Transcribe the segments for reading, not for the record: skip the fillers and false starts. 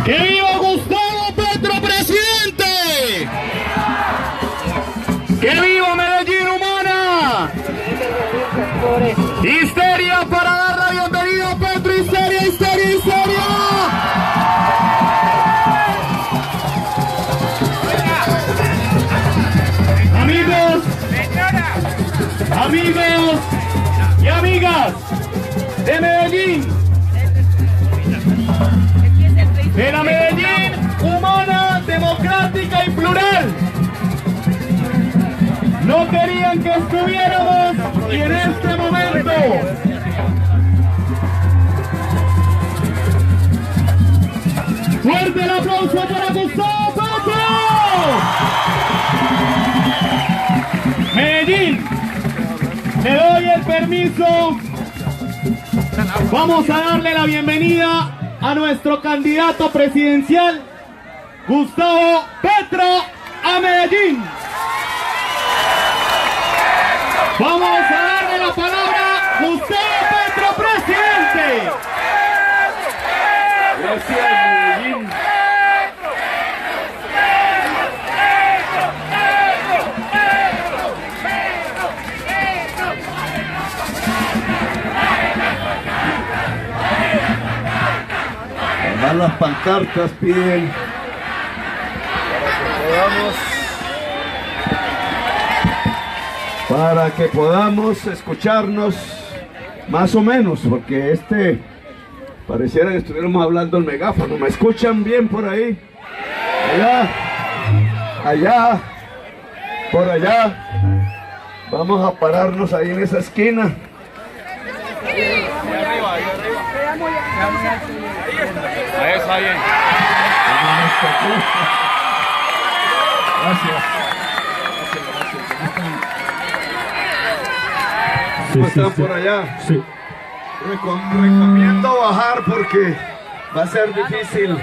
¡Que viva Gustavo Petro, presidente! ¡Que viva Medellín humana! ¡Histeria para dar la bienvenida a Petro! ¡Histeria, histeria, histeria! Amigos y amigas de Medellín, de la Medellín humana, democrática y plural. No querían que estuviéramos y en este momento fuerte el aplauso para Gustavo Petro. Medellín, le doy el permiso. Vamos a darle la bienvenida a nuestro candidato presidencial, Gustavo Petro, a Medellín. Vamos a darle la palabra a Gustavo Petro, presidente. Gracias, Medellín. Las pancartas piden para que podamos escucharnos más o menos, porque pareciera que estuviéramos hablando al megáfono. ¿Me escuchan bien por ahí? Allá, por allá. Vamos a pararnos ahí en esa esquina. Ahí está bien. Gracias. ¿Cómo están por allá? Sí. Recomiendo bajar porque va a ser difícil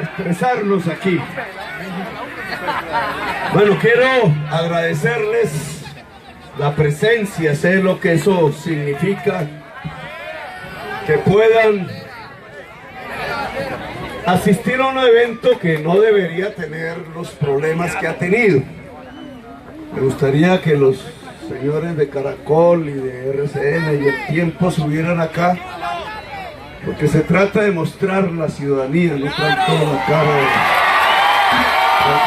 expresarnos aquí. Bueno, quiero agradecerles la presencia, sé lo que eso significa, que puedan asistir a un evento que no debería tener los problemas que ha tenido. Me gustaría que los señores de Caracol y de RCN y El Tiempo subieran acá, porque se trata de mostrar la ciudadanía, no tanto la cara del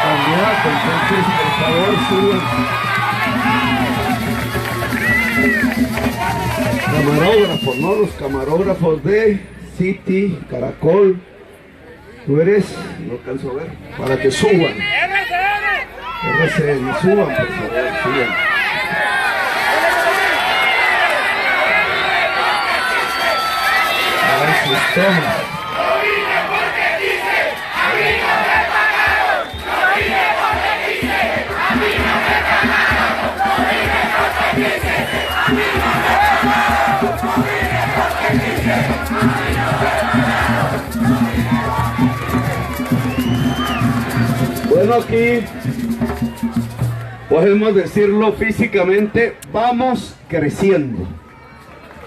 candidato. Entonces, por favor, suban. Camarógrafos, ¿no? Los camarógrafos de City, Caracol. Tú eres, no alcanzo a ver, para que suban. RCN, suban, por favor, suban. A sus tomas. No vine porque quise, a mí no me pagaron. No vine porque quise, a mí no me pagaron. No vine porque quise, a mí no me pagaron. No vine porque quise, a mí no me pagaron. Bueno, aquí podemos decirlo físicamente, vamos creciendo.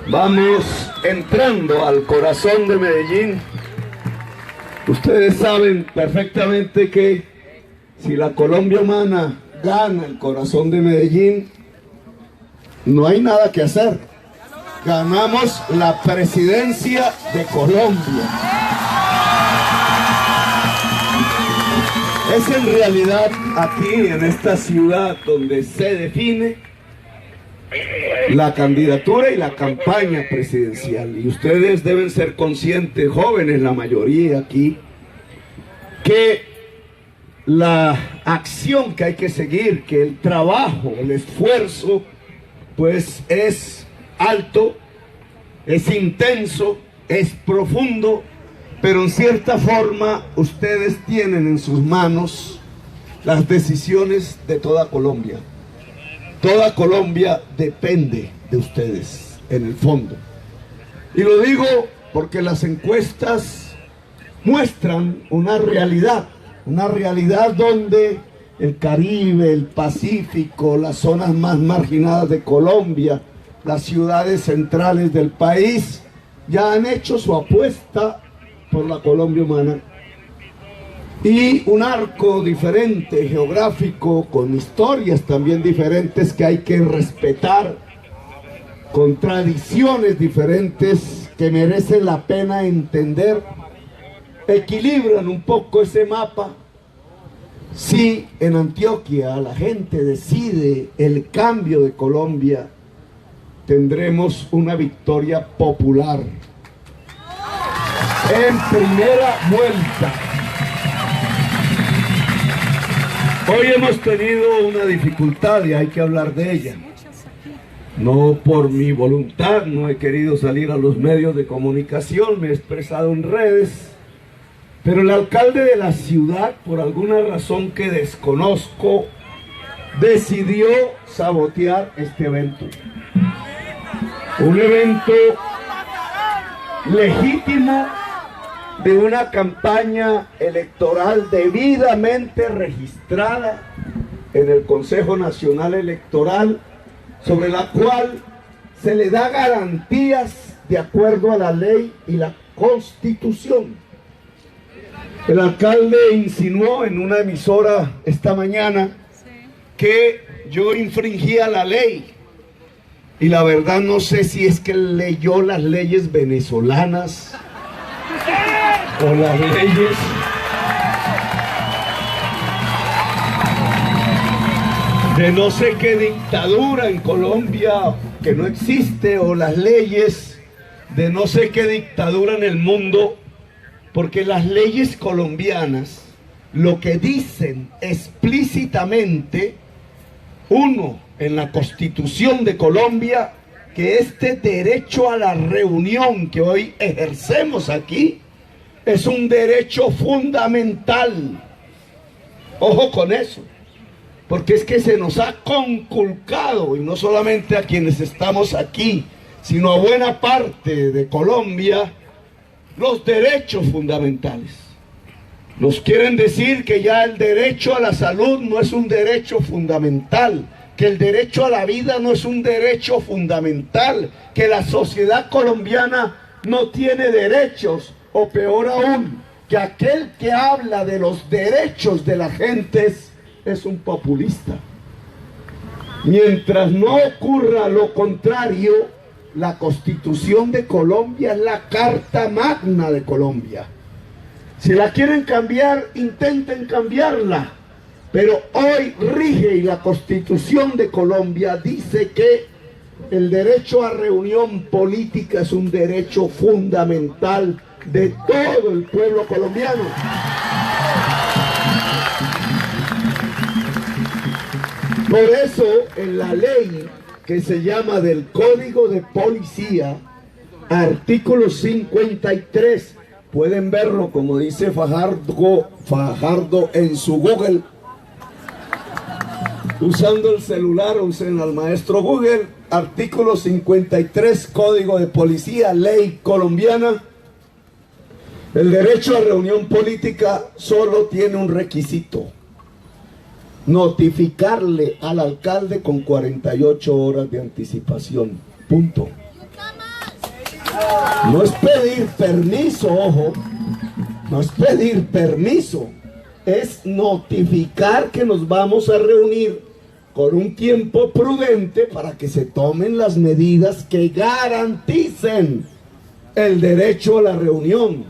Vamos entrando al corazón de Medellín. Ustedes saben perfectamente que si la Colombia humana gana el corazón de Medellín, no hay nada que hacer. Ganamos la presidencia de Colombia. Es en realidad aquí, en esta ciudad, donde se define la candidatura y la campaña presidencial. Y ustedes deben ser conscientes, jóvenes la mayoría aquí, que la acción que hay que seguir, que el trabajo, el esfuerzo, pues es alto, es intenso, es profundo, pero en cierta forma ustedes tienen en sus manos las decisiones de toda Colombia. Toda Colombia depende de ustedes, en el fondo. Y lo digo porque las encuestas muestran una realidad donde el Caribe, el Pacífico, las zonas más marginadas de Colombia, las ciudades centrales del país, ya han hecho su apuesta por la Colombia humana, y un arco diferente, geográfico, con historias también diferentes que hay que respetar, con tradiciones diferentes que merecen la pena entender, equilibran un poco ese mapa. Si en Antioquia la gente decide el cambio de Colombia, tendremos una victoria popular en primera vuelta. Hoy hemos tenido una dificultad y hay que hablar de ella. No por mi voluntad, no he querido salir a los medios de comunicación, me he expresado en redes, pero el alcalde de la ciudad, por alguna razón que desconozco, decidió sabotear este evento. Un evento legítimo de una campaña electoral debidamente registrada en el Consejo Nacional Electoral, sobre la cual se le da garantías de acuerdo a la ley y la Constitución. El alcalde insinuó en una emisora esta mañana que yo infringía la ley, y la verdad no sé si es que leyó las leyes venezolanas o las leyes de no sé qué dictadura en Colombia que no existe, o las leyes de no sé qué dictadura en el mundo, porque las leyes colombianas lo que dicen explícitamente, uno, en la Constitución de Colombia, que este derecho a la reunión que hoy ejercemos aquí es un derecho fundamental. Ojo con eso, porque es que se nos ha conculcado, y no solamente a quienes estamos aquí, sino a buena parte de Colombia, los derechos fundamentales. Nos quieren decir que ya el derecho a la salud no es un derecho fundamental, que el derecho a la vida no es un derecho fundamental, que la sociedad colombiana no tiene derechos, o peor aún, que aquel que habla de los derechos de las gentes es un populista. Mientras no ocurra lo contrario, la Constitución de Colombia es la carta magna de Colombia. Si la quieren cambiar, intenten cambiarla, pero hoy rige, y la Constitución de Colombia dice que el derecho a reunión política es un derecho fundamental de todo el pueblo colombiano. Por eso, en la ley que se llama del Código de Policía, artículo 53, pueden verlo, como dice Fajardo en su Google, usando el celular, usen al maestro Google, artículo 53, Código de Policía, ley colombiana. El derecho a reunión política solo tiene un requisito: notificarle al alcalde con 48 horas de anticipación. Punto. No es pedir permiso, ojo, no es pedir permiso, es notificar que nos vamos a reunir con un tiempo prudente para que se tomen las medidas que garanticen el derecho a la reunión.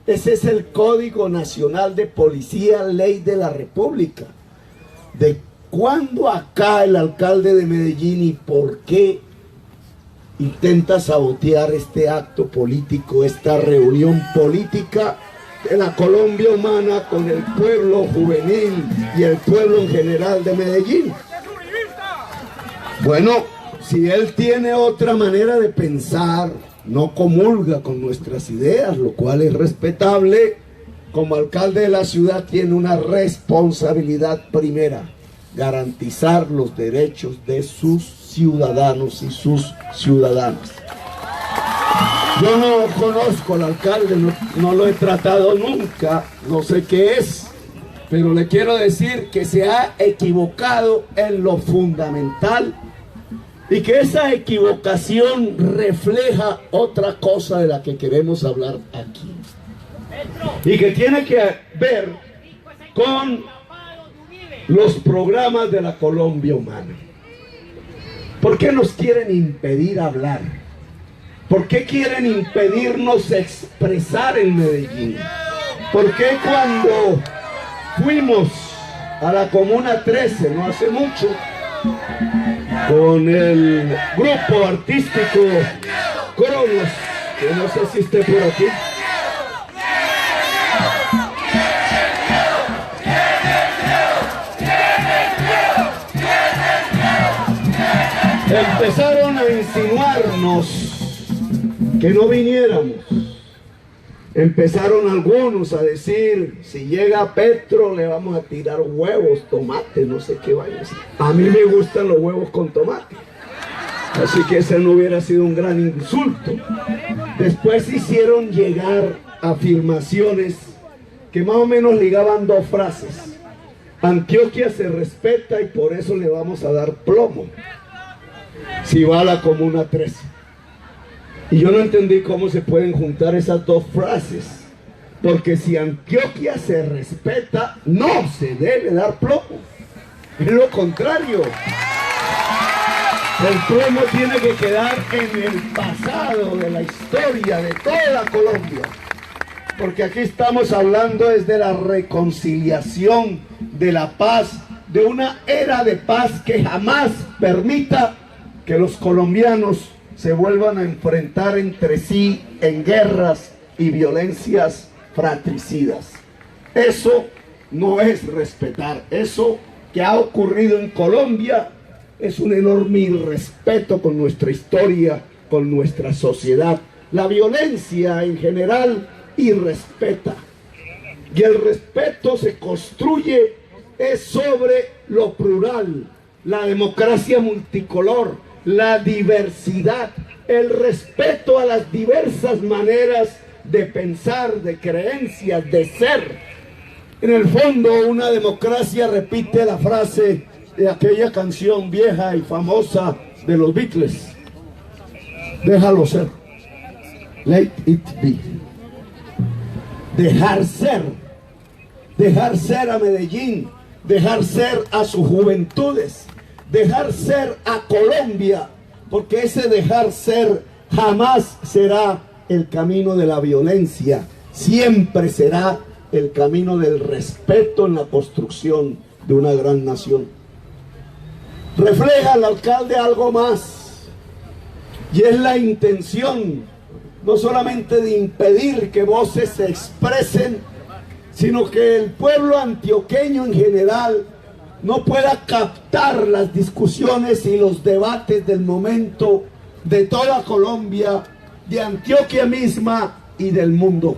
Ese es el Código Nacional de Policía, ley de la República. ¿De cuándo acá el alcalde de Medellín y por qué intenta sabotear este acto político, esta reunión política de la Colombia humana con el pueblo juvenil y el pueblo en general de Medellín? Bueno, si él tiene otra manera de pensar, no comulga con nuestras ideas, lo cual es respetable, como alcalde de la ciudad tiene una responsabilidad primera: garantizar los derechos de sus ciudadanos y sus ciudadanas. Yo no conozco al alcalde, no lo he tratado nunca, no sé qué es, pero le quiero decir que se ha equivocado en lo fundamental y que esa equivocación refleja otra cosa de la que queremos hablar aquí, y que tiene que ver con los programas de la Colombia humana. ¿Por qué nos quieren impedir hablar? ¿Por qué quieren impedirnos expresar en Medellín? ¿Por qué cuando fuimos a la Comuna 13, no hace mucho, con el grupo artístico Cronos, que no sé si esté por aquí, empezaron a insinuarnos que no viniéramos? Empezaron algunos a decir, si llega Petro le vamos a tirar huevos, tomate, no sé qué vaya a decir. A mí me gustan los huevos con tomate, así que ese no hubiera sido un gran insulto. Después hicieron llegar afirmaciones que más o menos ligaban dos frases: Antioquia se respeta y por eso le vamos a dar plomo si va a la Comuna 13. Y yo no entendí cómo se pueden juntar esas dos frases, porque si Antioquia se respeta, no se debe dar plomo. Es lo contrario. El plomo tiene que quedar en el pasado de la historia de toda Colombia, porque aquí estamos hablando desde la reconciliación, de la paz, de una era de paz que jamás permita que los colombianos se vuelvan a enfrentar entre sí en guerras y violencias fratricidas. Eso no es respetar. Eso que ha ocurrido en Colombia es un enorme irrespeto con nuestra historia, con nuestra sociedad. La violencia en general irrespeta, y el respeto se construye es sobre lo plural, la democracia multicolor, la diversidad, el respeto a las diversas maneras de pensar, de creencias, de ser. En el fondo, una democracia repite la frase de aquella canción vieja y famosa de los Beatles: déjalo ser, let it be. Dejar ser a Medellín, dejar ser a sus juventudes, dejar ser a Colombia, porque ese dejar ser jamás será el camino de la violencia, siempre será el camino del respeto en la construcción de una gran nación. Refleja el alcalde algo más, y es la intención no solamente de impedir que voces se expresen, sino que el pueblo antioqueño en general no pueda captar las discusiones y los debates del momento de toda Colombia, de Antioquia misma y del mundo.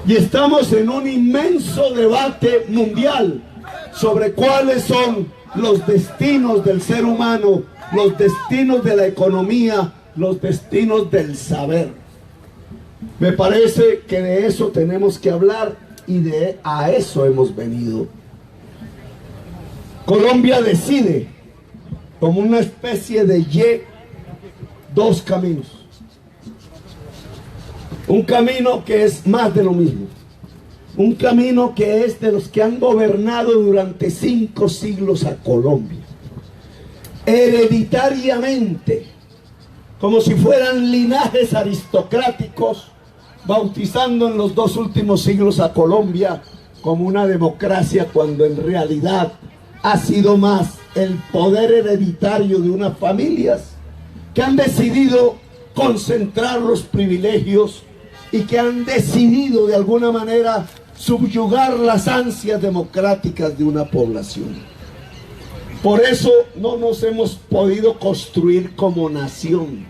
Y estamos en un inmenso debate mundial sobre cuáles son los destinos del ser humano, los destinos de la economía, los destinos del saber. Me parece que de eso tenemos que hablar, y a eso hemos venido. Colombia decide, como una especie de Y, dos caminos. Un camino que es más de lo mismo. Un camino que es de los que han gobernado durante 5 siglos a Colombia. Hereditariamente, como si fueran linajes aristocráticos, bautizando en los 2 últimos siglos a Colombia como una democracia, cuando en realidad ha sido más el poder hereditario de unas familias que han decidido concentrar los privilegios y que han decidido de alguna manera subyugar las ansias democráticas de una población. Por eso no nos hemos podido construir como nación.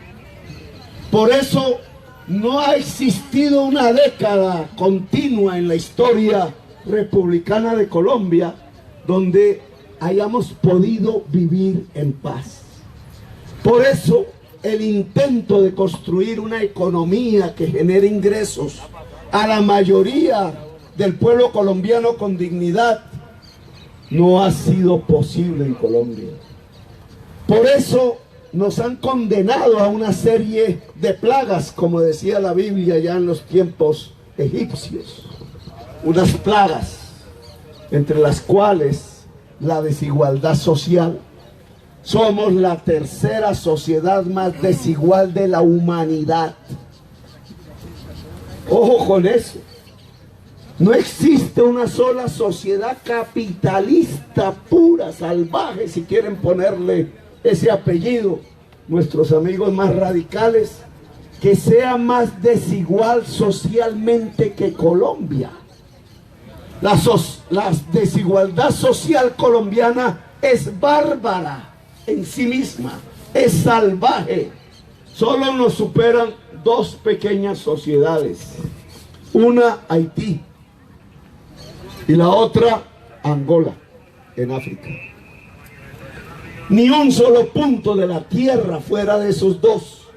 Por eso no ha existido una década continua en la historia republicana de Colombia donde hayamos podido vivir en paz. Por eso el intento de construir una economía que genere ingresos a la mayoría del pueblo colombiano con dignidad no ha sido posible en Colombia. Por eso nos han condenado a una serie de plagas, como decía la Biblia ya en los tiempos egipcios. Unas plagas, entre las cuales la desigualdad social. Somos la tercera sociedad más desigual de la humanidad. Ojo con eso. No existe una sola sociedad capitalista pura, salvaje, si quieren ponerle ese apellido, nuestros amigos más radicales, que sea más desigual socialmente que Colombia. La desigualdad social colombiana es bárbara en sí misma, es salvaje. Solo nos superan dos pequeñas sociedades, una Haití y la otra Angola, en África. Ni un solo punto de la tierra fuera de esos dos,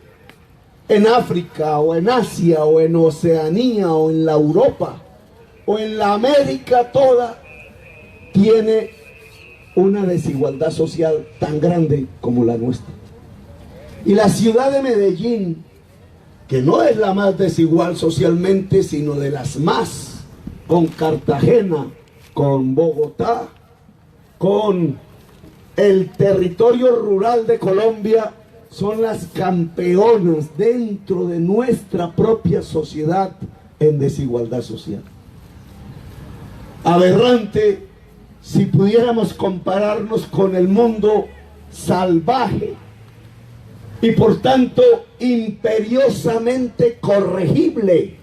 en África o en Asia o en Oceanía o en la Europa o en la América toda, tiene una desigualdad social tan grande como la nuestra. Y la ciudad de Medellín, que no es la más desigual socialmente, sino de las más, con Cartagena, con Bogotá, con el territorio rural de Colombia, son las campeonas dentro de nuestra propia sociedad en desigualdad social. Aberrante si pudiéramos compararnos con el mundo salvaje y por tanto imperiosamente corregible.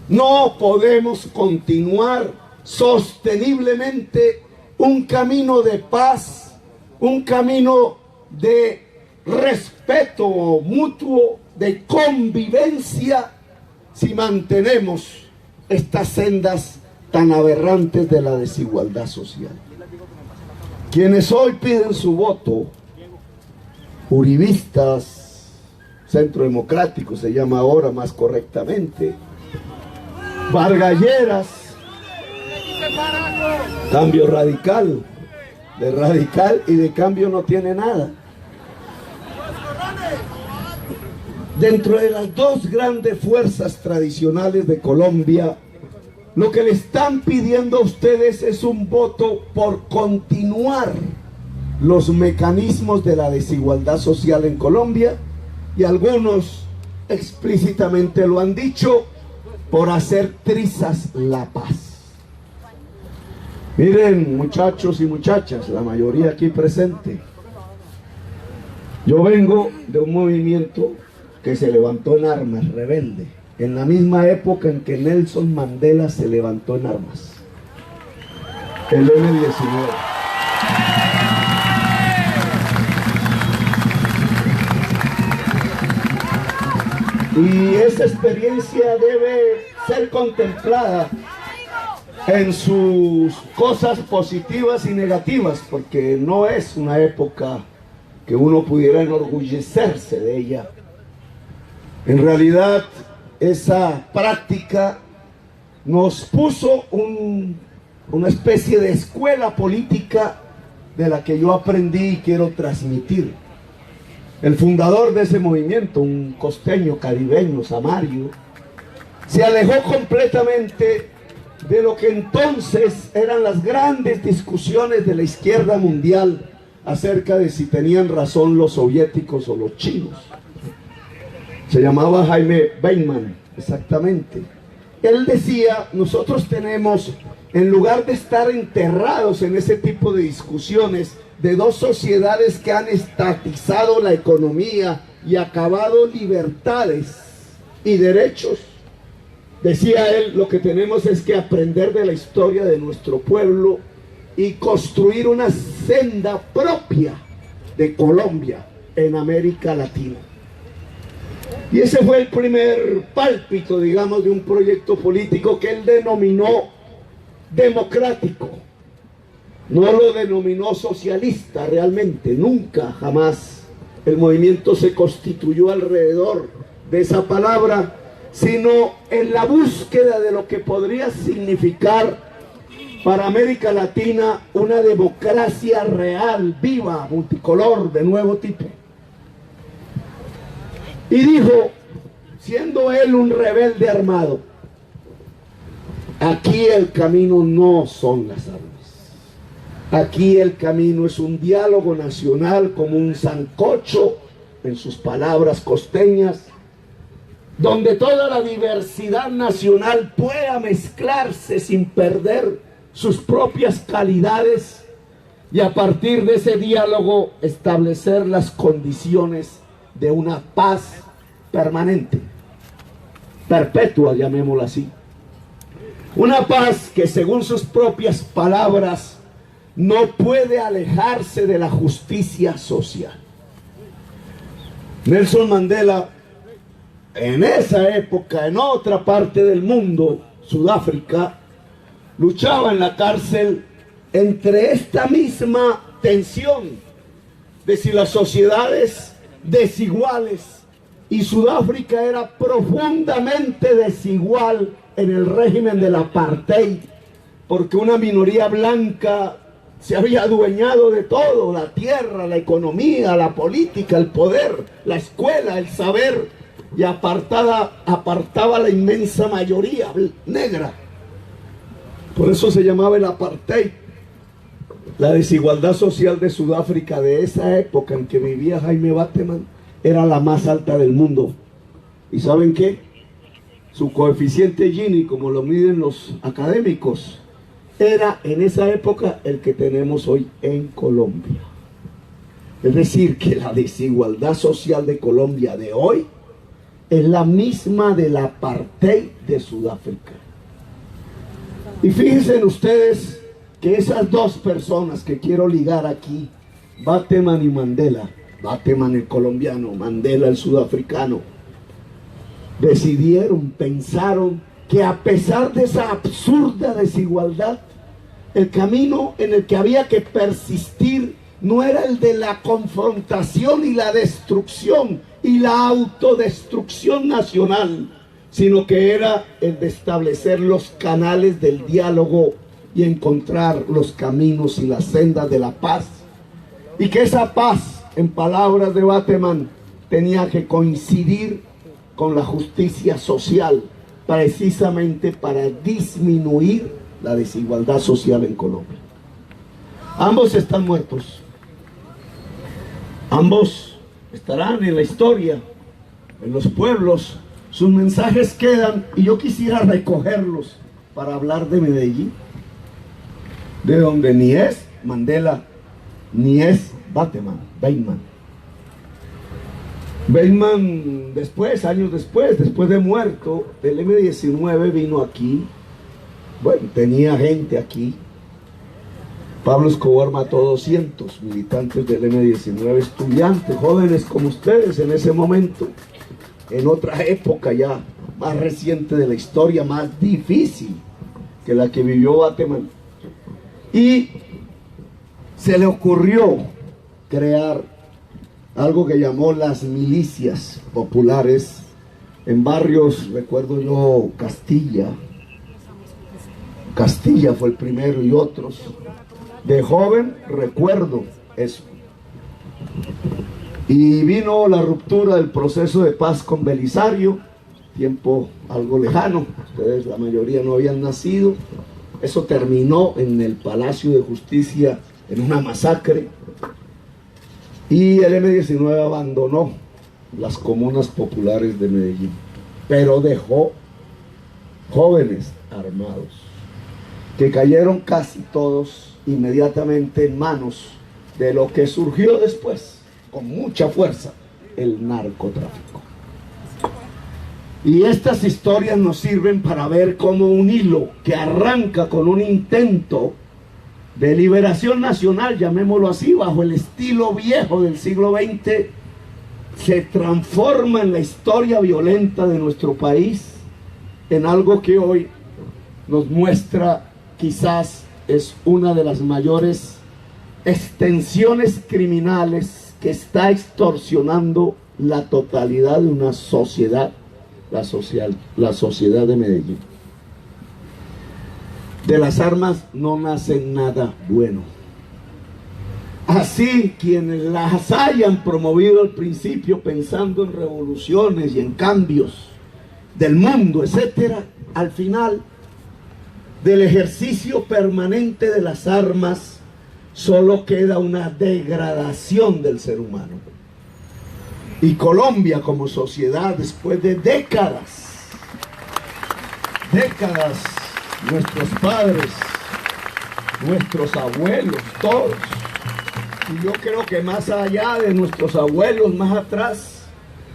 No podemos continuar sosteniblemente un camino de paz, un camino de respeto mutuo, de convivencia, si mantenemos estas sendas tan aberrantes de la desigualdad social. Quienes hoy piden su voto, uribistas, Centro Democrático se llama ahora más correctamente, vargalleras, Cambio Radical, de radical y de cambio no tiene nada. Dentro de las dos grandes fuerzas tradicionales de Colombia, lo que le están pidiendo a ustedes es un voto por continuar los mecanismos de la desigualdad social en Colombia, y algunos explícitamente lo han dicho, por hacer trizas la paz. Miren, muchachos y muchachas, la mayoría aquí presente, yo vengo de un movimiento que se levantó en armas, rebelde, en la misma época en que Nelson Mandela se levantó en armas, el M-19. Y esa experiencia debe ser contemplada en sus cosas positivas y negativas, porque no es una época que uno pudiera enorgullecerse de ella. En realidad, esa práctica nos puso una especie de escuela política de la que yo aprendí y quiero transmitir. El fundador de ese movimiento, un costeño caribeño, Samario, se alejó completamente de lo que entonces eran las grandes discusiones de la izquierda mundial acerca de si tenían razón los soviéticos o los chinos. Se llamaba Jaime Bateman, exactamente. Él decía, nosotros tenemos, en lugar de estar enterrados en ese tipo de discusiones de dos sociedades que han estatizado la economía y acabado libertades y derechos, decía él, lo que tenemos es que aprender de la historia de nuestro pueblo y construir una senda propia de Colombia en América Latina. Y ese fue el primer pálpito, digamos, de un proyecto político que él denominó democrático. No lo denominó socialista realmente, nunca, jamás. El movimiento se constituyó alrededor de esa palabra, sino en la búsqueda de lo que podría significar para América Latina una democracia real, viva, multicolor, de nuevo tipo. Y dijo, siendo él un rebelde armado, aquí el camino no son las armas. Aquí el camino es un diálogo nacional como un sancocho, en sus palabras costeñas, donde toda la diversidad nacional pueda mezclarse sin perder sus propias calidades y a partir de ese diálogo establecer las condiciones de una paz permanente, perpetua, llamémosla así. Una paz que según sus propias palabras no puede alejarse de la justicia social. Nelson Mandela, en esa época, en otra parte del mundo, Sudáfrica, luchaba en la cárcel entre esta misma tensión de si las sociedades desiguales, y Sudáfrica era profundamente desigual en el régimen del apartheid, porque una minoría blanca se había adueñado de todo, la tierra, la economía, la política, el poder, la escuela, el saber, y apartaba a la inmensa mayoría negra. Por eso se llamaba el apartheid. La desigualdad social de Sudáfrica de esa época en que vivía Jaime Bateman era la más alta del mundo. ¿Y saben qué? Su coeficiente Gini, como lo miden los académicos, era en esa época el que tenemos hoy en Colombia. Es decir, que la desigualdad social de Colombia de hoy es la misma del apartheid de Sudáfrica. Y fíjense ustedes que esas dos personas que quiero ligar aquí, Bateman y Mandela, Bateman el colombiano, Mandela el sudafricano, decidieron, pensaron que a pesar de esa absurda desigualdad, el camino en el que había que persistir no era el de la confrontación y la destrucción y la autodestrucción nacional, sino que era el de establecer los canales del diálogo y encontrar los caminos y las sendas de la paz. Y que esa paz, en palabras de Bateman, tenía que coincidir con la justicia social, precisamente para disminuir la desigualdad social en Colombia. Ambos están muertos. Ambos estarán en la historia, en los pueblos. Sus mensajes quedan y yo quisiera recogerlos para hablar de Medellín, de donde ni es Mandela ni es Bateman, Bateman después, años después de muerto, el M-19 vino aquí. Bueno, tenía gente aquí. Pablo Escobar mató 200 militantes del M-19, estudiantes, jóvenes como ustedes en ese momento, en otra época ya más reciente de la historia, más difícil que la que vivió Bateman. Y se le ocurrió crear algo que llamó las milicias populares en barrios, recuerdo yo, Castilla fue el primero y otros. De joven recuerdo eso. Y vino la ruptura del proceso de paz con Belisario, tiempo algo lejano, ustedes la mayoría no habían nacido. Eso terminó en el Palacio de Justicia en una masacre. Y el M-19 abandonó las comunas populares de Medellín, pero dejó jóvenes armados, que cayeron casi todos inmediatamente en manos de lo que surgió después, con mucha fuerza, el narcotráfico. Y estas historias nos sirven para ver cómo un hilo que arranca con un intento de liberación nacional, llamémoslo así, bajo el estilo viejo del siglo XX, se transforma en la historia violenta de nuestro país en algo que hoy nos muestra quizás es una de las mayores extensiones criminales que está extorsionando la totalidad de una sociedad, la sociedad de Medellín. De las armas no nace nada bueno. Así, quienes las hayan promovido al principio pensando en revoluciones y en cambios del mundo, etcétera, al final del ejercicio permanente de las armas solo queda una degradación del ser humano. Y Colombia como sociedad, después de décadas, nuestros padres, nuestros abuelos, todos, y yo creo que más allá de nuestros abuelos, más atrás,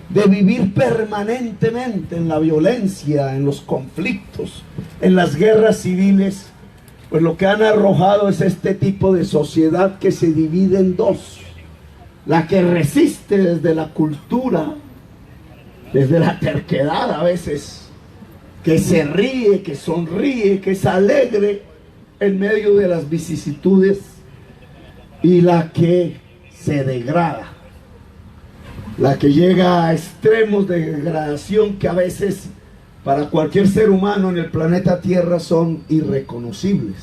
de vivir permanentemente en la violencia, en los conflictos, en las guerras civiles, pues lo que han arrojado es este tipo de sociedad que se divide en dos: la que resiste desde la cultura, desde la terquedad a veces, que se ríe, que sonríe, que es alegre en medio de las vicisitudes, y la que se degrada, la que llega a extremos de degradación que a veces para cualquier ser humano en el planeta Tierra son irreconocibles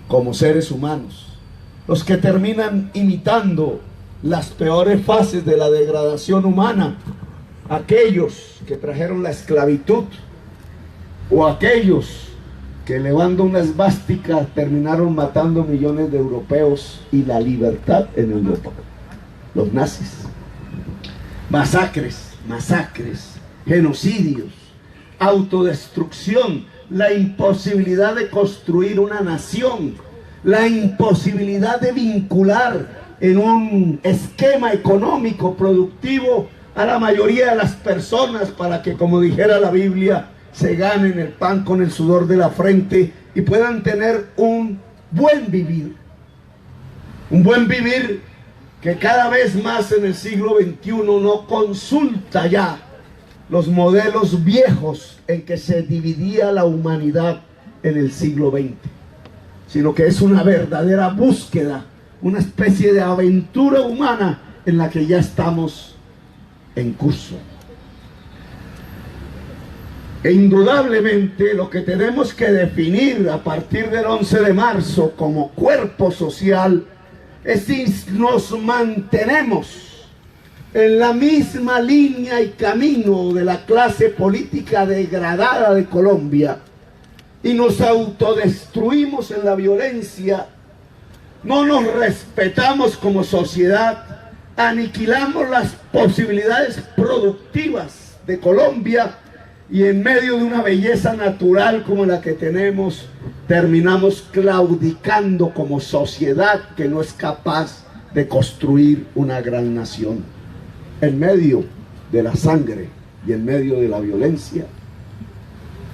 como seres humanos, los que terminan imitando las peores fases de la degradación humana, aquellos que trajeron la esclavitud, o aquellos que elevando una esvástica terminaron matando millones de europeos y la libertad en Europa, los nazis. Masacres, genocidios, autodestrucción, la imposibilidad de construir una nación, la imposibilidad de vincular en un esquema económico productivo a la mayoría de las personas para que, como dijera la Biblia, se ganen el pan con el sudor de la frente y puedan tener un buen vivir. Un buen vivir que cada vez más en el siglo XXI no consulta ya los modelos viejos en que se dividía la humanidad en el siglo XX, sino que es una verdadera búsqueda, una especie de aventura humana en la que ya estamos en curso. E indudablemente lo que tenemos que definir a partir del 11 de marzo como cuerpo social es si nos mantenemos en la misma línea y camino de la clase política degradada de Colombia y nos autodestruimos en la violencia, no nos respetamos como sociedad, aniquilamos las posibilidades productivas de Colombia y en medio de una belleza natural como la que tenemos, terminamos claudicando como sociedad que no es capaz de construir una gran nación. En medio de la sangre y en medio de la violencia.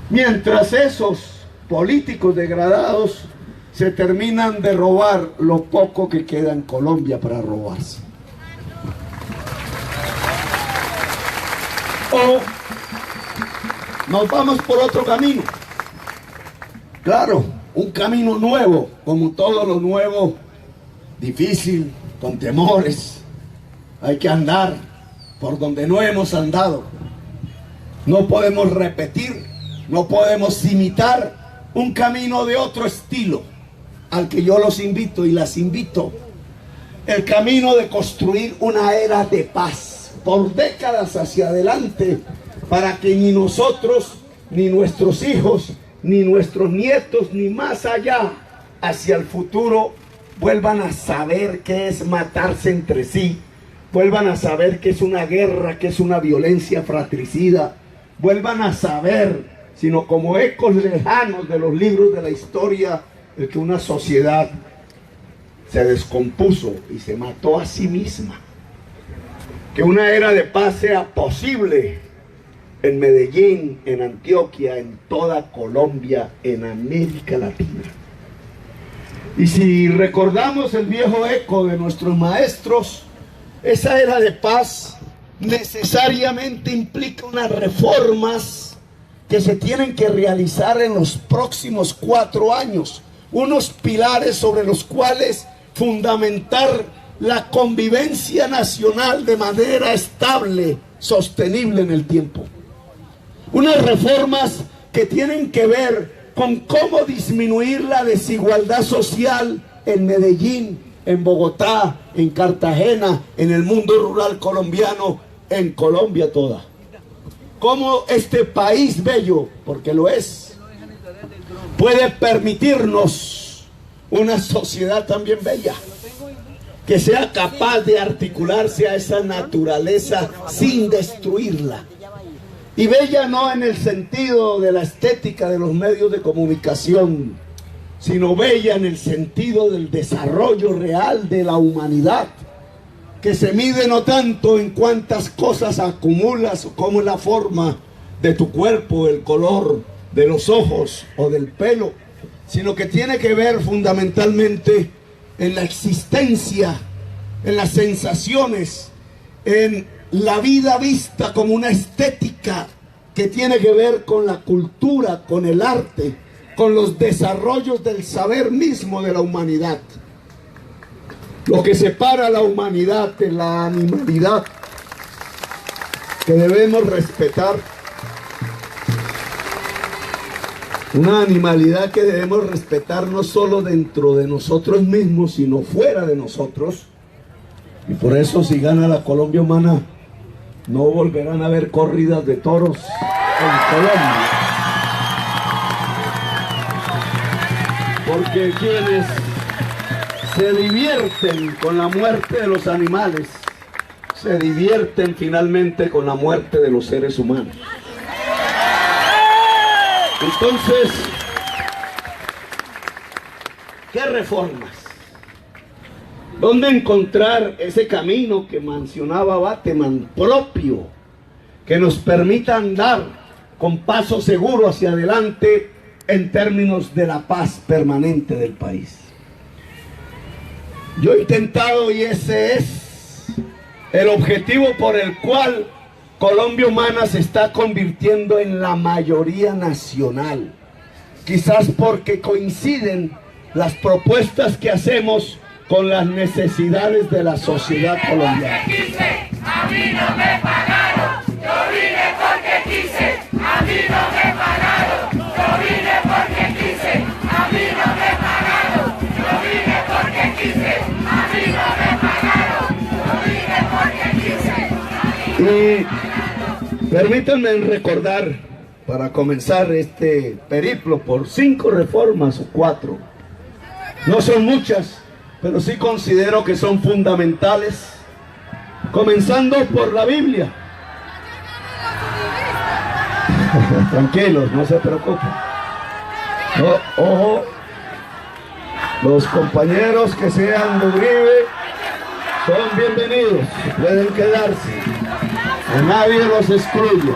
Mientras esos políticos degradados se terminan de robar lo poco que queda en Colombia para robarse. O nos vamos por otro camino. Claro, un camino nuevo, como todo lo nuevo, difícil, con temores. Hay que andar por donde no hemos andado. No podemos repetir, no podemos imitar un camino de otro estilo, al que yo los invito y las invito. El camino de construir una era de paz, por décadas hacia adelante, para que ni nosotros, ni nuestros hijos, ni nuestros nietos, ni más allá, hacia el futuro, vuelvan a saber qué es matarse entre sí, vuelvan a saber qué es una guerra, qué es una violencia fratricida, vuelvan a saber, sino como ecos lejanos de los libros de la historia, el que una sociedad se descompuso y se mató a sí misma. Que una era de paz sea posible en Medellín, en Antioquia, en toda Colombia, en América Latina. Y si recordamos el viejo eco de nuestros maestros, esa era de paz necesariamente implica unas reformas que se tienen que realizar en los próximos 4 años, unos pilares sobre los cuales fundamentar la convivencia nacional de manera estable, sostenible en el tiempo. Unas reformas que tienen que ver con cómo disminuir la desigualdad social en Medellín, en Bogotá, en Cartagena, en el mundo rural colombiano, en Colombia toda. Cómo este país bello, porque lo es, puede permitirnos una sociedad también bella, que sea capaz de articularse a esa naturaleza sin destruirla. Y bella no en el sentido de la estética de los medios de comunicación, sino bella en el sentido del desarrollo real de la humanidad, que se mide no tanto en cuántas cosas acumulas o cómo es la forma de tu cuerpo, el color de los ojos o del pelo, sino que tiene que ver fundamentalmente en la existencia, en las sensaciones, en la vida vista como una estética que tiene que ver con la cultura, con el arte, con los desarrollos del saber mismo de la humanidad. Lo que separa a la humanidad de la animalidad, que debemos respetar. Una animalidad que debemos respetar no solo dentro de nosotros mismos, sino fuera de nosotros. Y por eso, si gana la Colombia Humana, no volverán a haber corridas de toros en Colombia. Porque quienes se divierten con la muerte de los animales, se divierten finalmente con la muerte de los seres humanos. Entonces, ¿qué reformas? ¿Dónde encontrar ese camino que mencionaba Bateman, propio, que nos permita andar con paso seguro hacia adelante en términos de la paz permanente del país? Yo he intentado, y ese es el objetivo por el cual Colombia Humana se está convirtiendo en la mayoría nacional. Quizás porque coinciden las propuestas que hacemos con las necesidades de la sociedad colombiana. A mí no me pagaron, yo vine porque quise. A mí no me pagaron, yo vine porque quise. A mí no me pagaron, yo vine porque quise. A mí no me pagaron, yo vine porque quise. Y permítanme recordar, para comenzar este periplo por 5 reformas o 4, no son muchas, pero sí considero que son fundamentales, comenzando por la Biblia. Tranquilos, no se preocupen. No, ojo, los compañeros que sean de Uribe son bienvenidos, pueden quedarse, a nadie los excluye.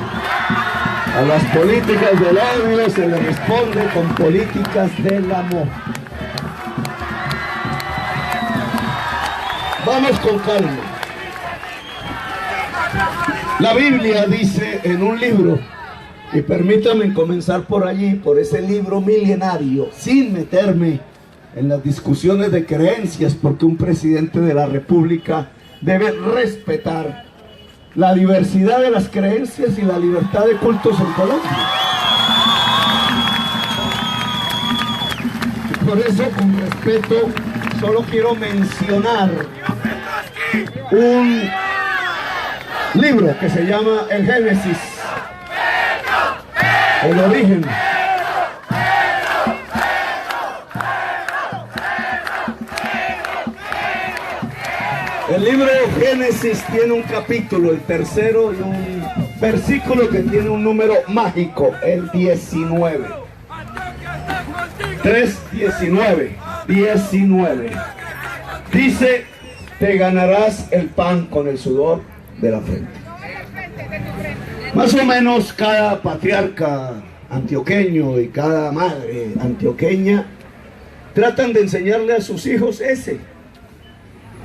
A las políticas del odio se les responde con políticas del amor. Vamos con calma. La Biblia dice en un libro, y permítanme comenzar por allí, por ese libro milenario, sin meterme en las discusiones de creencias, porque un presidente de la República debe respetar la diversidad de las creencias y la libertad de cultos en Colombia. Por eso, con respeto, solo quiero mencionar un libro que se llama El Génesis, el origen. El libro de Génesis tiene un capítulo, el tercero, y un versículo que tiene un número mágico, el 19. 3:19. 19. Dice: te ganarás el pan con el sudor de la frente. Más o menos cada patriarca antioqueño y cada madre antioqueña tratan de enseñarle a sus hijos ese.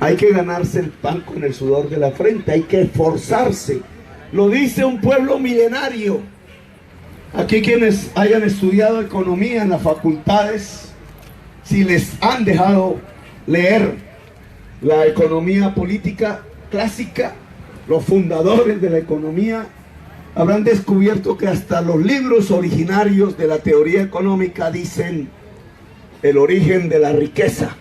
Hay que ganarse el pan con el sudor de la frente, hay que esforzarse. Lo dice un pueblo milenario. Aquí quienes hayan estudiado economía en las facultades, si les han dejado leer la economía política clásica, los fundadores de la economía, habrán descubierto que hasta los libros originarios de la teoría económica dicen el origen de la riqueza.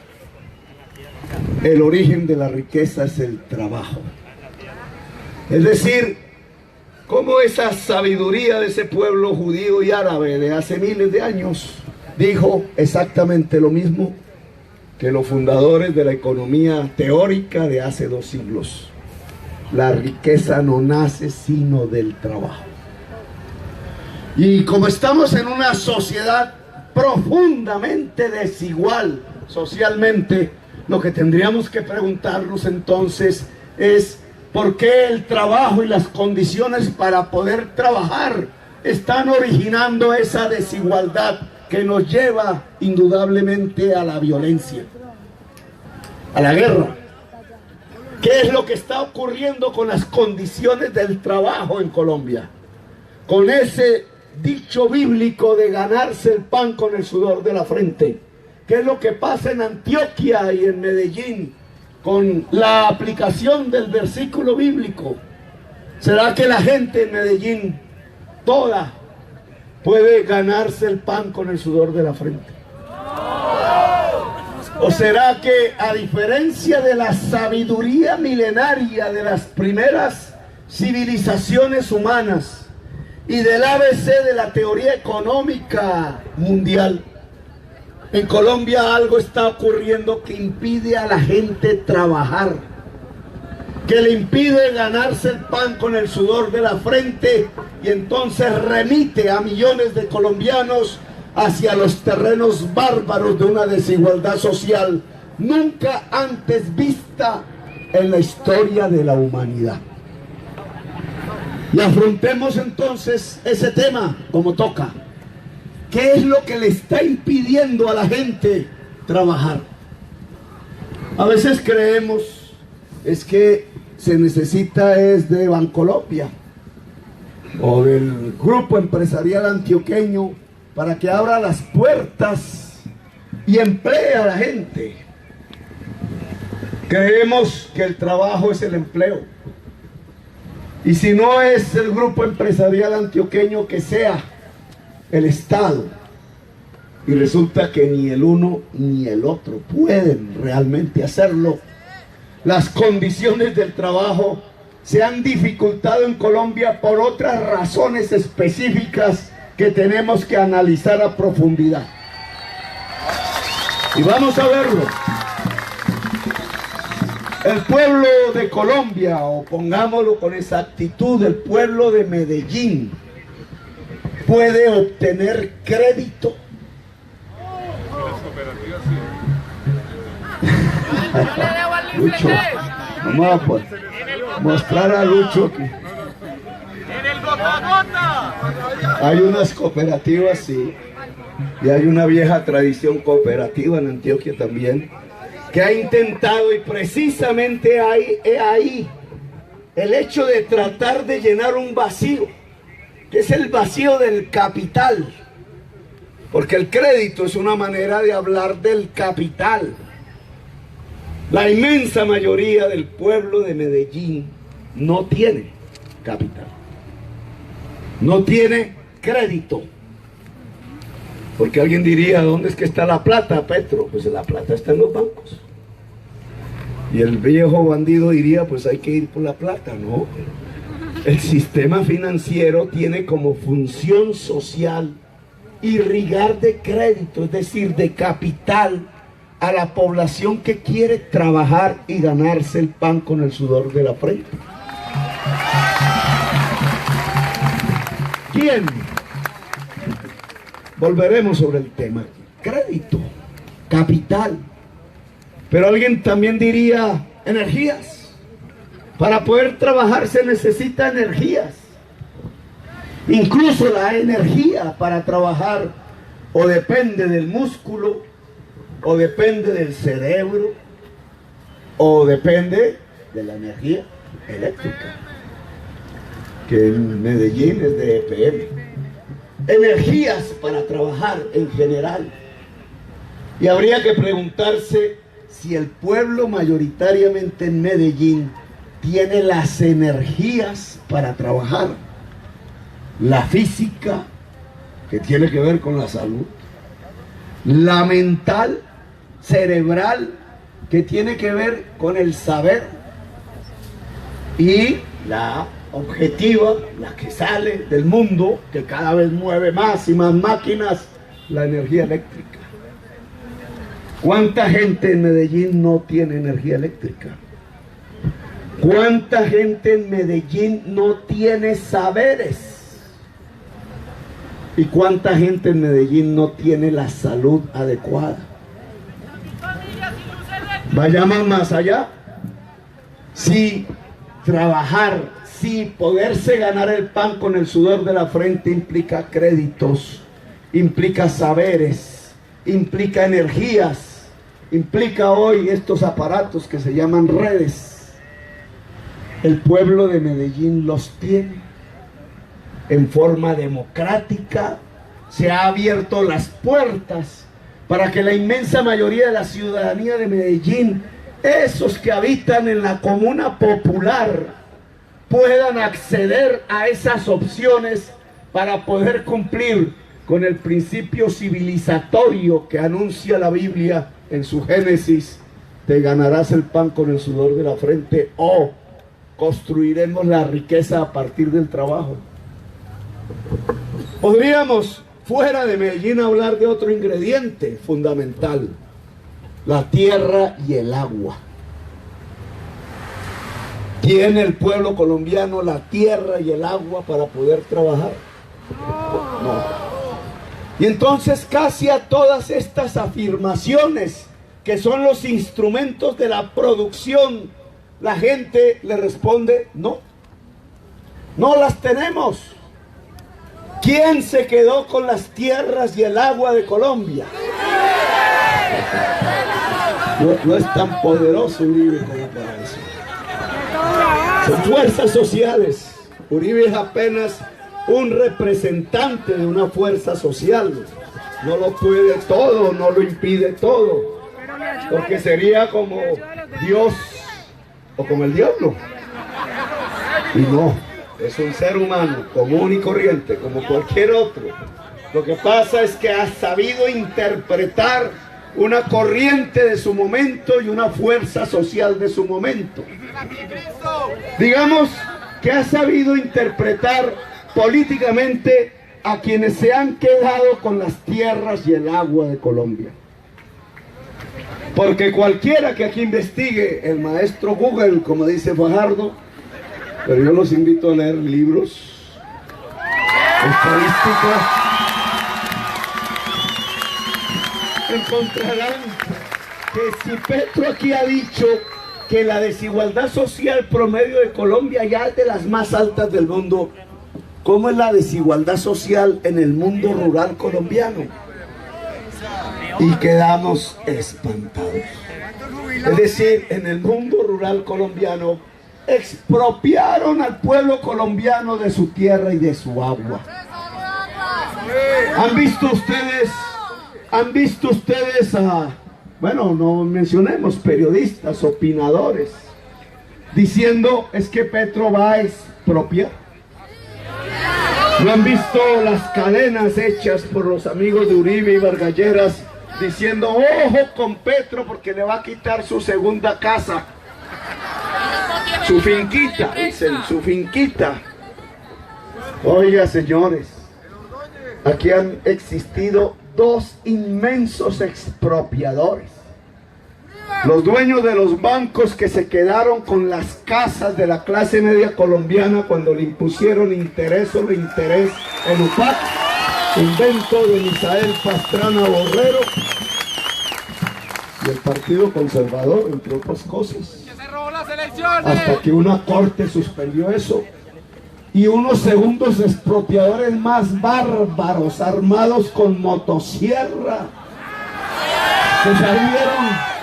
El origen de la riqueza es el trabajo. Es decir, cómo esa sabiduría de ese pueblo judío y árabe de hace miles de años dijo exactamente lo mismo que los fundadores de la economía teórica de hace 2 siglos. La riqueza no nace sino del trabajo. Y como estamos en una sociedad profundamente desigual socialmente, lo que tendríamos que preguntarnos entonces es ¿por qué el trabajo y las condiciones para poder trabajar están originando esa desigualdad que nos lleva indudablemente a la violencia, a la guerra? ¿Qué es lo que está ocurriendo con las condiciones del trabajo en Colombia? Con ese dicho bíblico de ganarse el pan con el sudor de la frente. ¿Qué es lo que pasa en Antioquia y en Medellín con la aplicación del versículo bíblico? ¿Será que la gente en Medellín toda puede ganarse el pan con el sudor de la frente? ¿O será que, a diferencia de la sabiduría milenaria de las primeras civilizaciones humanas y del ABC de la teoría económica mundial, en Colombia algo está ocurriendo que impide a la gente trabajar, que le impide ganarse el pan con el sudor de la frente, y entonces remite a millones de colombianos hacia los terrenos bárbaros de una desigualdad social nunca antes vista en la historia de la humanidad? Y afrontemos entonces ese tema como toca. ¿Qué es lo que le está impidiendo a la gente trabajar? A veces creemos es que se necesita es de Bancolombia o del grupo empresarial antioqueño para que abra las puertas y emplee a la gente. Creemos que el trabajo es el empleo. Y si no es el grupo empresarial antioqueño, que sea el Estado. Y resulta que ni el uno ni el otro pueden realmente hacerlo. Las condiciones del trabajo se han dificultado en Colombia por otras razones específicas que tenemos que analizar a profundidad. Y vamos a verlo. El pueblo de Colombia, o pongámoslo con exactitud, el pueblo de Medellín, puede obtener crédito. Lucho, vamos a mostrar a Lucho que hay unas cooperativas, sí, y hay una vieja tradición cooperativa en Antioquia también, que ha intentado, y precisamente ahí el hecho de tratar de llenar un vacío, que es el vacío del capital, porque el crédito es una manera de hablar del capital. La inmensa mayoría del pueblo de Medellín no tiene capital, no tiene crédito. Porque alguien diría, ¿dónde es que está la plata, Petro? Pues la plata está en los bancos. Y el viejo bandido diría, pues hay que ir por la plata. No, el sistema financiero tiene como función social irrigar de crédito, es decir, de capital, a la población que quiere trabajar y ganarse el pan con el sudor de la frente. ¿Quién? Volveremos sobre el tema. Crédito, capital. Pero alguien también diría energías. Para poder trabajar se necesita energías. Incluso la energía para trabajar o depende del músculo, o depende del cerebro, o depende de la energía eléctrica, que en Medellín es de EPM. Energías para trabajar en general. Y habría que preguntarse si el pueblo mayoritariamente en Medellín tiene las energías para trabajar. la física, que tiene que ver con la salud, la mental, cerebral, que tiene que ver con el saber, y la objetiva, la que sale del mundo, que cada vez mueve más y más máquinas, la energía eléctrica. ¿Cuánta gente en Medellín no tiene energía eléctrica? ¿Cuánta gente en Medellín no tiene saberes? ¿Y cuánta gente en Medellín no tiene la salud adecuada? Vayamos más allá. Si trabajar, si poderse ganar el pan con el sudor de la frente implica créditos, implica saberes, implica energías, implica hoy estos aparatos que se llaman redes. El pueblo de Medellín los tiene en forma democrática. Se ha abierto las puertas para que la inmensa mayoría de la ciudadanía de Medellín, esos que habitan en la comuna popular, puedan acceder a esas opciones para poder cumplir con el principio civilizatorio que anuncia la Biblia en su Génesis: te ganarás el pan con el sudor de la frente, o construiremos la riqueza a partir del trabajo. Podríamos, fuera de Medellín, hablar de otro ingrediente fundamental: la tierra y el agua. ¿Tiene el pueblo colombiano la tierra y el agua para poder trabajar? No. Y entonces casi a todas estas afirmaciones, que son los instrumentos de la producción, la gente le responde: no, no las tenemos. ¿Quién se quedó con las tierras y el agua de Colombia? No es tan poderoso Uribe como para eso. Son fuerzas sociales. Uribe es apenas un representante de una fuerza social. No lo puede todo, no lo impide todo, porque sería como Dios o como el diablo. Y no, es un ser humano común y corriente como cualquier otro. Lo que pasa es que ha sabido interpretar una corriente de su momento y una fuerza social de su momento. Digamos que ha sabido interpretar políticamente a quienes se han quedado con las tierras y el agua de Colombia. Porque cualquiera que aquí investigue, el maestro Google, como dice Fajardo, pero yo los invito a leer libros, estadísticas, encontrarán que si Petro aquí ha dicho que la desigualdad social promedio de Colombia ya es de las más altas del mundo, ¿cómo es la desigualdad social en el mundo rural colombiano? Y quedamos espantados. Es decir, en el mundo rural colombiano expropiaron al pueblo colombiano de su tierra y de su agua. ¿Han visto ustedes a, bueno, no mencionemos periodistas, opinadores, diciendo es que Petro va a expropiar? ¿No han visto las cadenas hechas por los amigos de Uribe y Vargas Lleras diciendo ojo con Petro porque le va a quitar su segunda casa, su finquita? Dicen, su finquita. Oiga, señores, aquí han existido dos inmensos expropiadores: los dueños de los bancos, que se quedaron con las casas de la clase media colombiana cuando le impusieron interés sobre interés en UPAC, invento de Misael Pastrana Borrero y el Partido Conservador, entre otras cosas, hasta que una corte suspendió eso. Y unos segundos expropiadores más bárbaros, armados con motosierra, que salieron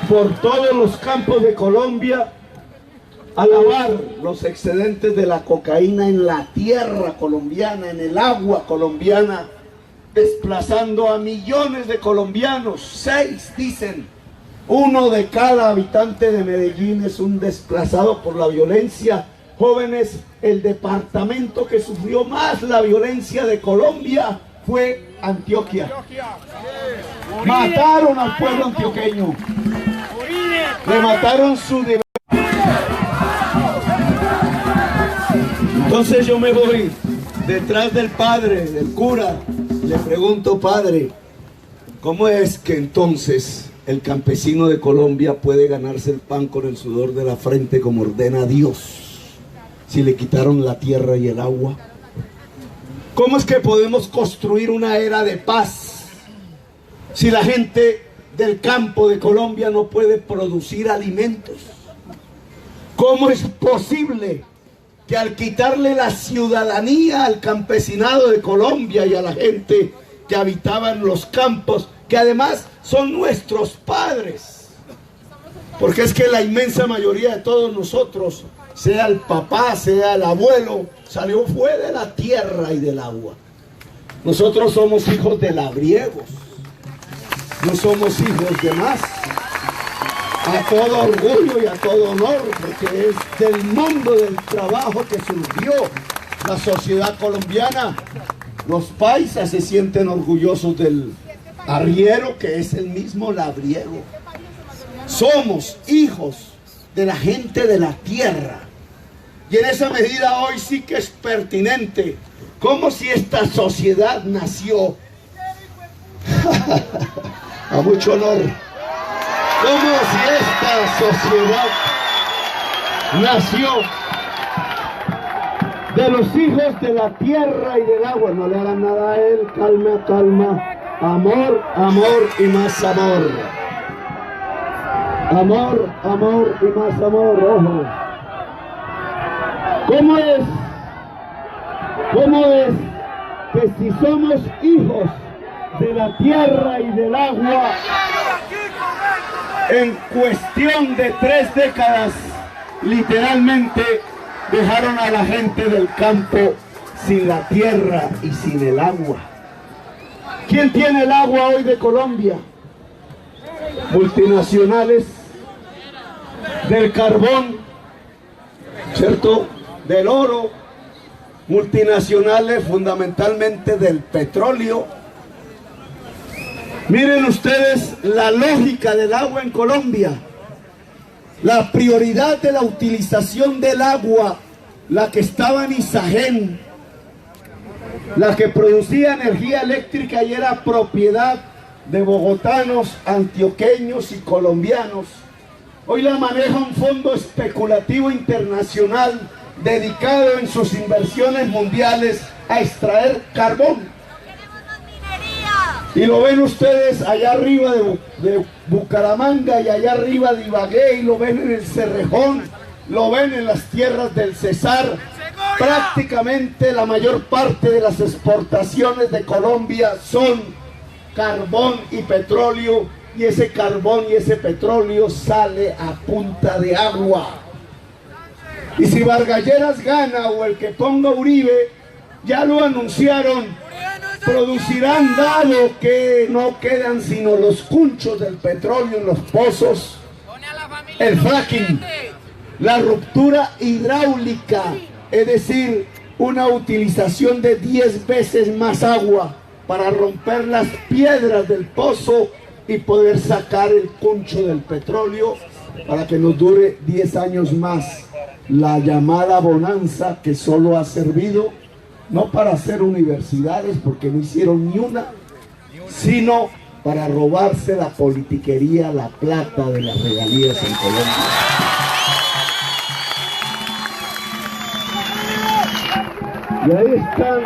por todos los campos de Colombia a lavar los excedentes de la cocaína en la tierra colombiana, en el agua colombiana, desplazando a millones de colombianos. 6, dicen, 1 de cada habitante de Medellín es un desplazado por la violencia. Jóvenes el departamento que sufrió más la violencia de Colombia fue Antioquia. Mataron al pueblo antioqueño. Le mataron su libertad. Entonces yo me voy detrás del padre, del cura. Le pregunto, padre, ¿cómo es que entonces el campesino de Colombia puede ganarse el pan con el sudor de la frente como ordena Dios, si le quitaron la tierra y el agua? ¿Cómo es que podemos construir una era de paz si la gente del campo de Colombia no puede producir alimentos? ¿Cómo es posible que al quitarle la ciudadanía al campesinado de Colombia y a la gente que habitaba en los campos, que además son nuestros padres? Porque es que la inmensa mayoría de todos nosotros, sea el papá, sea el abuelo, fue de la tierra y del agua. Nosotros somos hijos de labriegos, no somos hijos de más. A todo orgullo y a todo honor, porque es del mundo del trabajo que surgió la sociedad colombiana. Los paisas se sienten orgullosos del arriero, que es el mismo labriego. Somos hijos de la gente de la tierra. Y en esa medida hoy sí que es pertinente, como si esta sociedad nació a mucho honor, como si esta sociedad nació de los hijos de la tierra y del agua. No le hagan nada a él, calma, calma, amor, amor y más amor. Amor, amor y más amor, ojo. ¿Cómo es que si somos hijos de la tierra y del agua, en cuestión de 3 décadas, literalmente dejaron a la gente del campo sin la tierra y sin el agua? ¿Quién tiene el agua hoy de Colombia? Multinacionales del carbón, ¿cierto?, del oro, multinacionales fundamentalmente del petróleo. Miren ustedes la lógica del agua en Colombia. La prioridad de la utilización del agua, la que estaba en Isagen, la que producía energía eléctrica y era propiedad de bogotanos, antioqueños y colombianos, hoy la maneja un fondo especulativo internacional dedicado en sus inversiones mundiales a extraer carbón. Y lo ven ustedes allá arriba de Bucaramanga y allá arriba de Ibagué, y lo ven en el Cerrejón, lo ven en las tierras del Cesar. Prácticamente la mayor parte de las exportaciones de Colombia son carbón y petróleo, y ese carbón y ese petróleo sale a punta de agua. Y si Vargas Lleras gana, o el que ponga Uribe, ya lo anunciaron, producirán, dado que no quedan sino los cunchos del petróleo en los pozos, el fracking, la ruptura hidráulica, es decir, una utilización de 10 veces más agua para romper las piedras del pozo y poder sacar el cuncho del petróleo para que nos dure 10 años más. La llamada bonanza, que solo ha servido no para hacer universidades, porque no hicieron ni una, sino para robarse la politiquería, la plata de las regalías en Colombia. Y ahí están.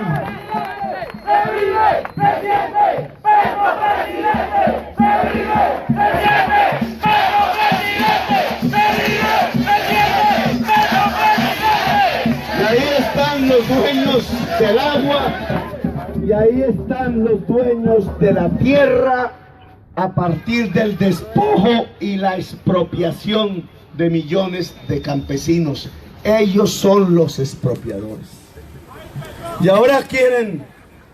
¡Se vive, se siente, Petro presidente! ¡Se vive, se siente, Petro presidente! ¡Se vive, se siente, Petro presidente! Y ahí están los dueños del agua, y ahí están los dueños de la tierra, a partir del despojo y la expropiación de millones de campesinos. Ellos son los expropiadores. Y ahora quieren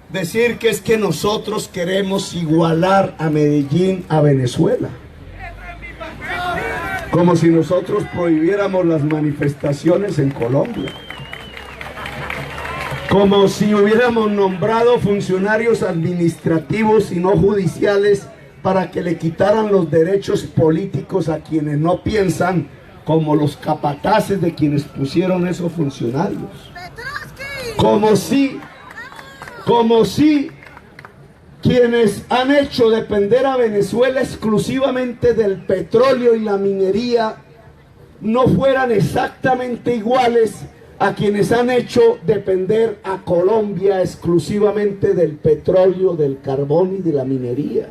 decir que es que nosotros queremos igualar a Medellín a Venezuela. Como si nosotros prohibiéramos las manifestaciones en Colombia. Como si hubiéramos nombrado funcionarios administrativos y no judiciales para que le quitaran los derechos políticos a quienes no piensan como los capataces de quienes pusieron esos funcionarios. Como si quienes han hecho depender a Venezuela exclusivamente del petróleo y la minería no fueran exactamente iguales a quienes han hecho depender a Colombia exclusivamente del petróleo, del carbón y de la minería.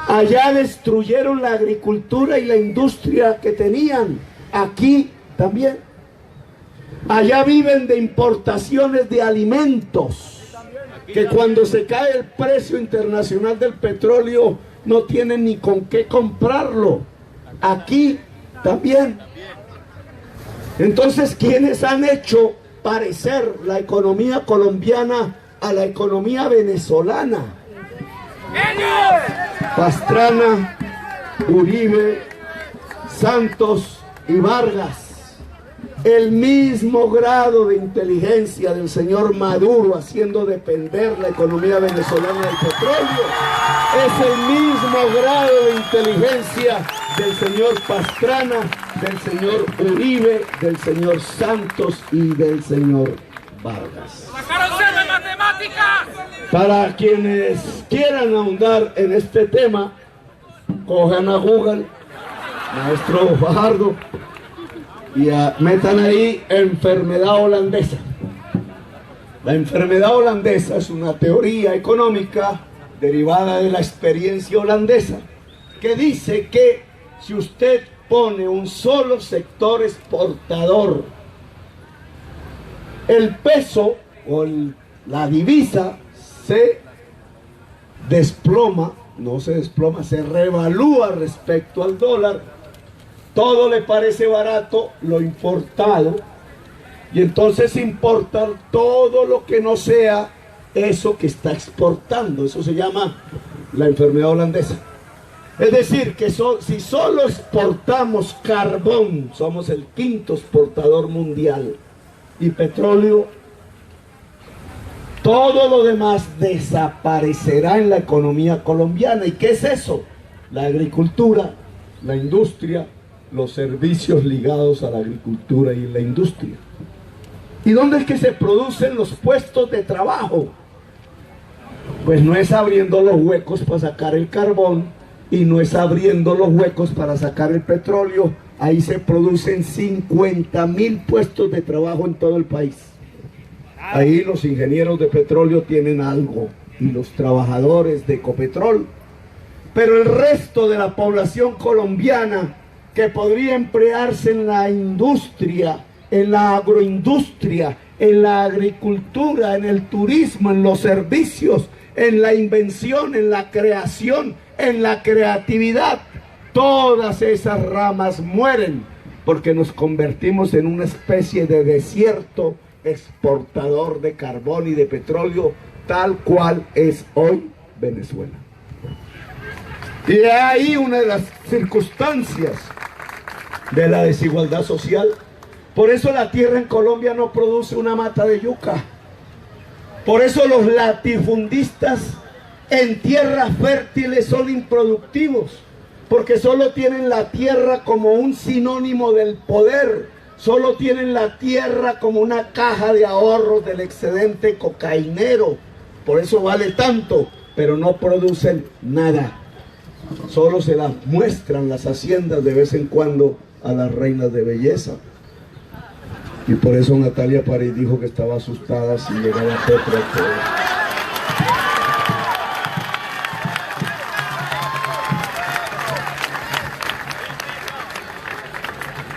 Allá destruyeron la agricultura y la industria que tenían, aquí también. Allá viven de importaciones de alimentos, que cuando se cae el precio internacional del petróleo no tienen ni con qué comprarlo. Aquí también. Entonces, ¿quiénes han hecho parecer la economía colombiana a la economía venezolana? Pastrana, Uribe, Santos y Vargas. El mismo grado de inteligencia del señor Maduro haciendo depender la economía venezolana del petróleo es el mismo grado de inteligencia del señor Pastrana, del señor Uribe, del señor Santos y del señor Vargas. Para quienes quieran ahondar en este tema, cojan a Google, maestro Fajardo, y metan ahí enfermedad holandesa. La enfermedad holandesa es una teoría económica derivada de la experiencia holandesa, que dice que si usted pone un solo sector exportador, el peso o la divisa se desploma, no se desploma, se revalúa respecto al dólar. Todo le parece barato lo importado y entonces importan todo lo que no sea eso que está exportando. Eso se llama la enfermedad holandesa. Es decir, que si solo exportamos carbón, somos el quinto exportador mundial, y petróleo, todo lo demás desaparecerá en la economía colombiana. ¿Y qué es eso? La agricultura, la industria, los servicios ligados a la agricultura y la industria. ¿Y dónde es que se producen los puestos de trabajo? Pues no es abriendo los huecos para sacar el carbón y no es abriendo los huecos para sacar el petróleo. Ahí se producen 50.000 puestos de trabajo en todo el país. Ahí los ingenieros de petróleo tienen algo y los trabajadores de Ecopetrol. Pero el resto de la población colombiana que podría emplearse en la industria, en la agroindustria, en la agricultura, en el turismo, en los servicios, en la invención, en la creación, en la creatividad, todas esas ramas mueren porque nos convertimos en una especie de desierto exportador de carbón y de petróleo, tal cual es hoy Venezuela. Y ahí una de las circunstancias de la desigualdad social. Por eso la tierra en Colombia no produce una mata de yuca. Por eso los latifundistas en tierras fértiles son improductivos, porque solo tienen la tierra como un sinónimo del poder, solo tienen la tierra como una caja de ahorros del excedente cocainero. Por eso vale tanto, pero no producen nada. Solo se las muestran las haciendas de vez en cuando a las reinas de belleza. Y por eso Natalia París dijo que estaba asustada si llegaba Petro.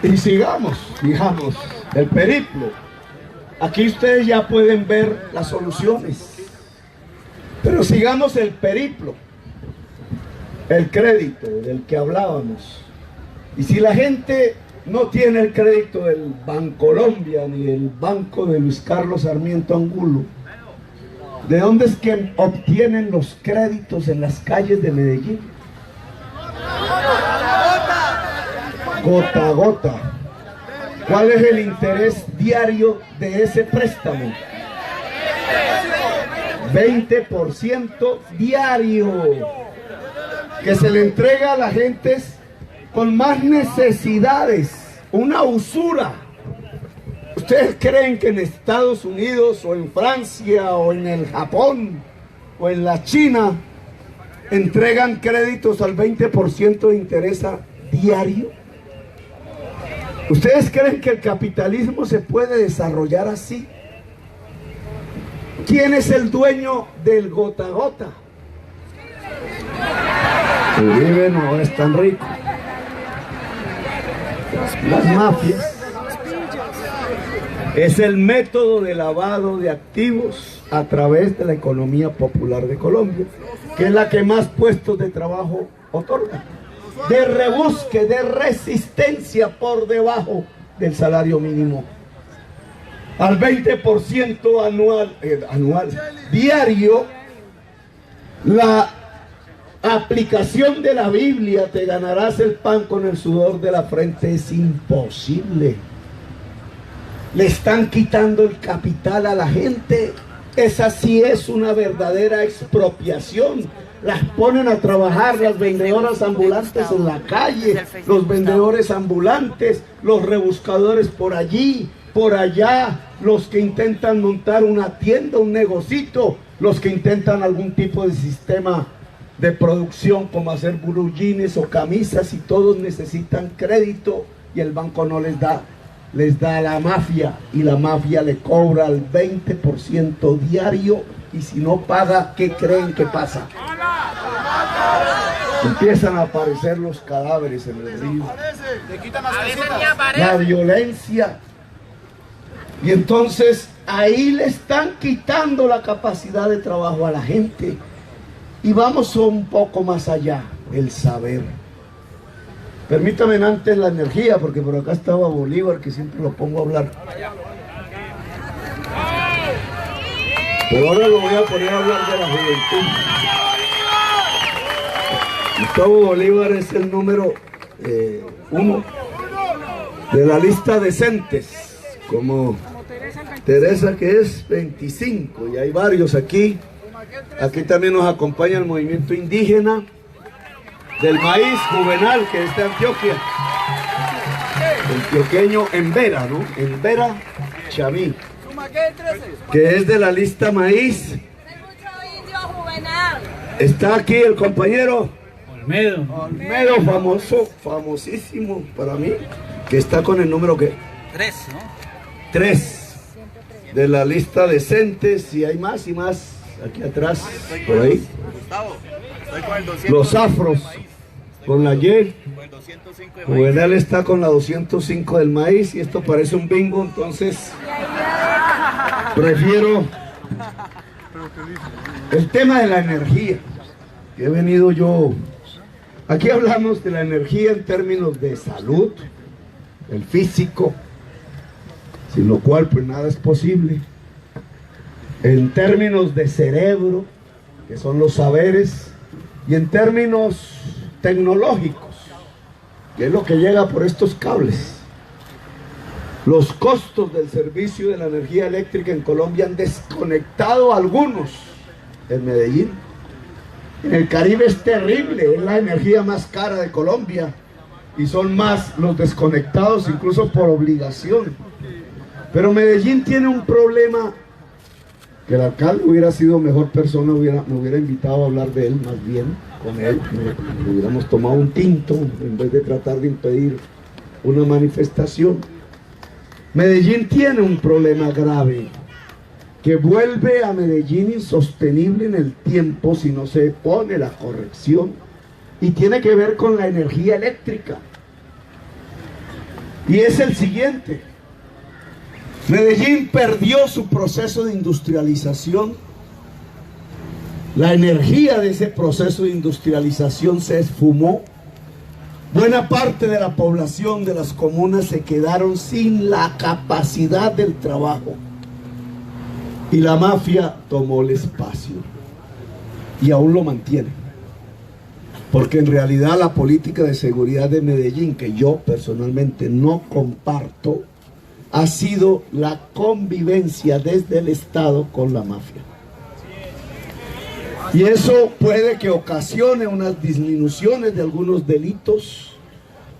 Y sigamos, fijamos, el periplo. Aquí ustedes ya pueden ver las soluciones. Pero sigamos el periplo. El crédito del que hablábamos. Y si la gente no tiene el crédito del Bancolombia ni del banco de Luis Carlos Sarmiento Angulo, ¿de dónde es que obtienen los créditos en las calles de Medellín? Gota a gota. ¿Cuál es el interés diario de ese préstamo? 20% diario, que se le entrega a las gentes con más necesidades, una usura. ¿Ustedes creen que en Estados Unidos o en Francia o en el Japón o en la China entregan créditos al 20% de interés diario? ¿Ustedes creen que el capitalismo se puede desarrollar así? ¿Quién es el dueño del gota a gota? Uribe no es tan rico. Las mafias. Es el método de lavado de activos a través de la economía popular de Colombia, que es la que más puestos de trabajo otorga. De rebusque, de resistencia por debajo del salario mínimo. Al 20% anual, diario, la aplicación de la Biblia, te ganarás el pan con el sudor de la frente, es imposible. Le están quitando el capital a la gente. Esa sí es una verdadera expropiación. Las ponen a trabajar las vendedoras ambulantes en la calle, los vendedores ambulantes, los rebuscadores por allí, por allá, los que intentan montar una tienda, un negocito, los que intentan algún tipo de sistema de producción como hacer blue jeans o camisas, y todos necesitan crédito y el banco no les da. Les da a la mafia y la mafia le cobra el 20% diario, y si no paga, ¿qué creen que pasa? Empiezan a aparecer los cadáveres en el río, la violencia, y entonces ahí le están quitando la capacidad de trabajo a la gente. Y vamos un poco más allá, el saber. Permítame antes la energía, porque por acá estaba Bolívar, que siempre lo pongo a hablar. Pero ahora lo voy a poner a hablar de la juventud. Gustavo Bolívar es el número 1 de la lista decentes, como Teresa, que es 25, y hay varios aquí. Aquí también nos acompaña el movimiento indígena del maíz juvenal, que es de Antioquia, el antioqueño Embera, ¿no? Embera Chamí, que es de la lista maíz. Está aquí el compañero Olmedo, famoso, famosísimo para mí, que está con el número ¿qué? 3, ¿no? 3 de la lista decentes, y hay más y más aquí atrás, por ahí. Los afros con la Y. Juvenal está con la 205 del maíz, y esto parece un bingo, entonces prefiero el tema de la energía, que he venido yo. Aquí hablamos de la energía en términos de salud, el físico, sin lo cual pues nada es posible. En términos de cerebro, que son los saberes, y en términos tecnológicos, que es lo que llega por estos cables. Los costos del servicio de la energía eléctrica en Colombia han desconectado a algunos. En Medellín, en el Caribe es terrible, es la energía más cara de Colombia, y son más los desconectados, incluso por obligación. Pero Medellín tiene un problema que el alcalde hubiera sido mejor persona, me hubiera invitado a hablar de él, más bien con él, hubiéramos tomado un tinto en vez de tratar de impedir una manifestación. Medellín tiene un problema grave que vuelve a Medellín insostenible en el tiempo si no se pone la corrección, y tiene que ver con la energía eléctrica, y es el siguiente. Medellín perdió su proceso de industrialización. La energía de ese proceso de industrialización se esfumó. Buena parte de la población de las comunas se quedaron sin la capacidad del trabajo, y la mafia tomó el espacio, y aún lo mantiene, porque en realidad la política de seguridad de Medellín, que yo personalmente no comparto, ha sido la convivencia desde el Estado con la mafia. Y eso puede que ocasione unas disminuciones de algunos delitos,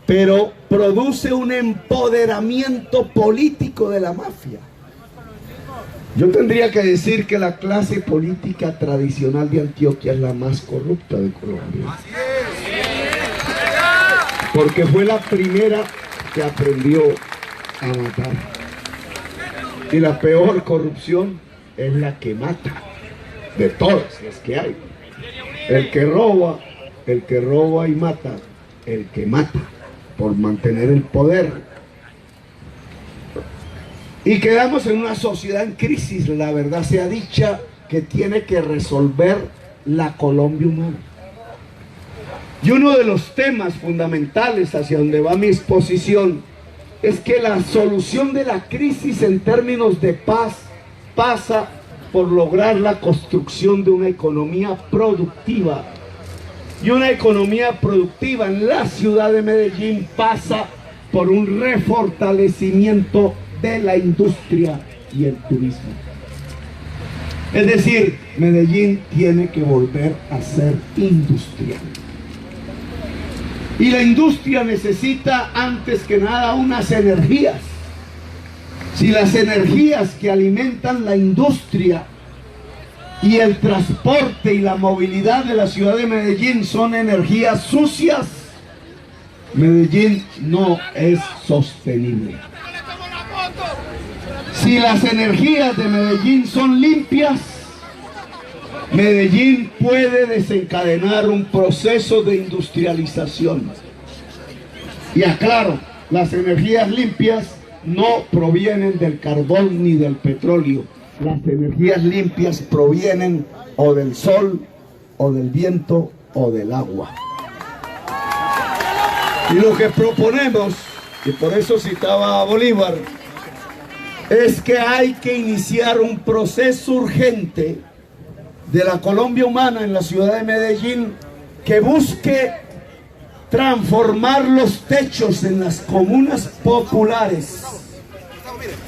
pero produce un empoderamiento político de la mafia. Yo tendría que decir que la clase política tradicional de Antioquia es la más corrupta de Colombia. Porque fue la primera que aprendió a matar. Y la peor corrupción es la que mata, de todas las que hay. El que roba y mata, el que mata por mantener el poder. Y quedamos en una sociedad en crisis, la verdad sea dicha, que tiene que resolver la Colombia humana. Y uno de los temas fundamentales hacia donde va mi exposición es que la solución de la crisis en términos de paz pasa por lograr la construcción de una economía productiva. Y una economía productiva en la ciudad de Medellín pasa por un refortalecimiento de la industria y el turismo. Es decir, Medellín tiene que volver a ser industrial. Y la industria necesita antes que nada unas energías. Si las energías que alimentan la industria y el transporte y la movilidad de la ciudad de Medellín son energías sucias, Medellín no es sostenible. Si las energías de Medellín son limpias, Medellín puede desencadenar un proceso de industrialización. Y aclaro, las energías limpias no provienen del carbón ni del petróleo. Las energías limpias provienen o del sol, o del viento, o del agua. Y lo que proponemos, y por eso citaba a Bolívar, es que hay que iniciar un proceso urgente de la Colombia humana en la ciudad de Medellín que busque transformar los techos en las comunas populares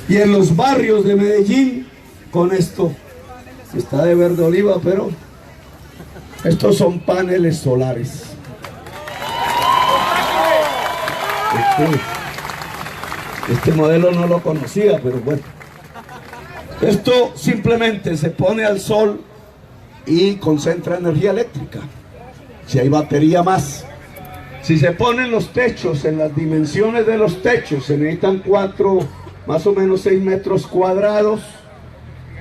y en los barrios de Medellín con esto. Está de verde oliva, pero estos son paneles solares. Este modelo no lo conocía, pero bueno. Esto simplemente se pone al sol y concentra energía eléctrica. Si hay batería más. Si se ponen los techos, en las dimensiones de los techos, se necesitan 4, más o menos 6 metros cuadrados.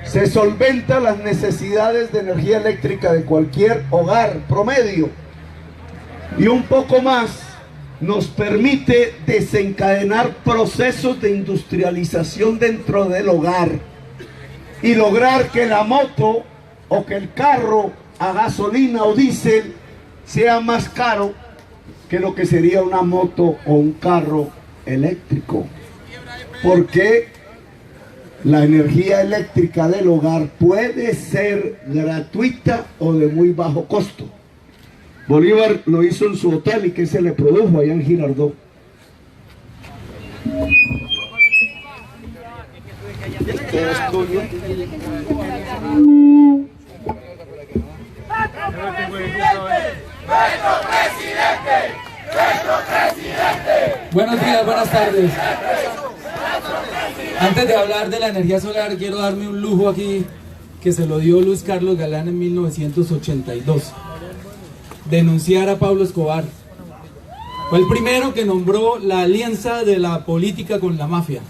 Se solventan las necesidades de energía eléctrica de cualquier hogar promedio. Y un poco más nos permite desencadenar procesos de industrialización dentro del hogar y lograr que la moto o que el carro a gasolina o diésel sea más caro que lo que sería una moto o un carro eléctrico, porque la energía eléctrica del hogar puede ser gratuita o de muy bajo costo. Bolívar lo hizo en su hotel y que se le produjo allá en Girardot. Buenos días, buenas tardes. Antes de hablar de la energía solar, quiero darme un lujo aquí que se lo dio Luis Carlos Galán en 1982. Denunciar a Pablo Escobar. Fue el primero que nombró la alianza de la política con la mafia.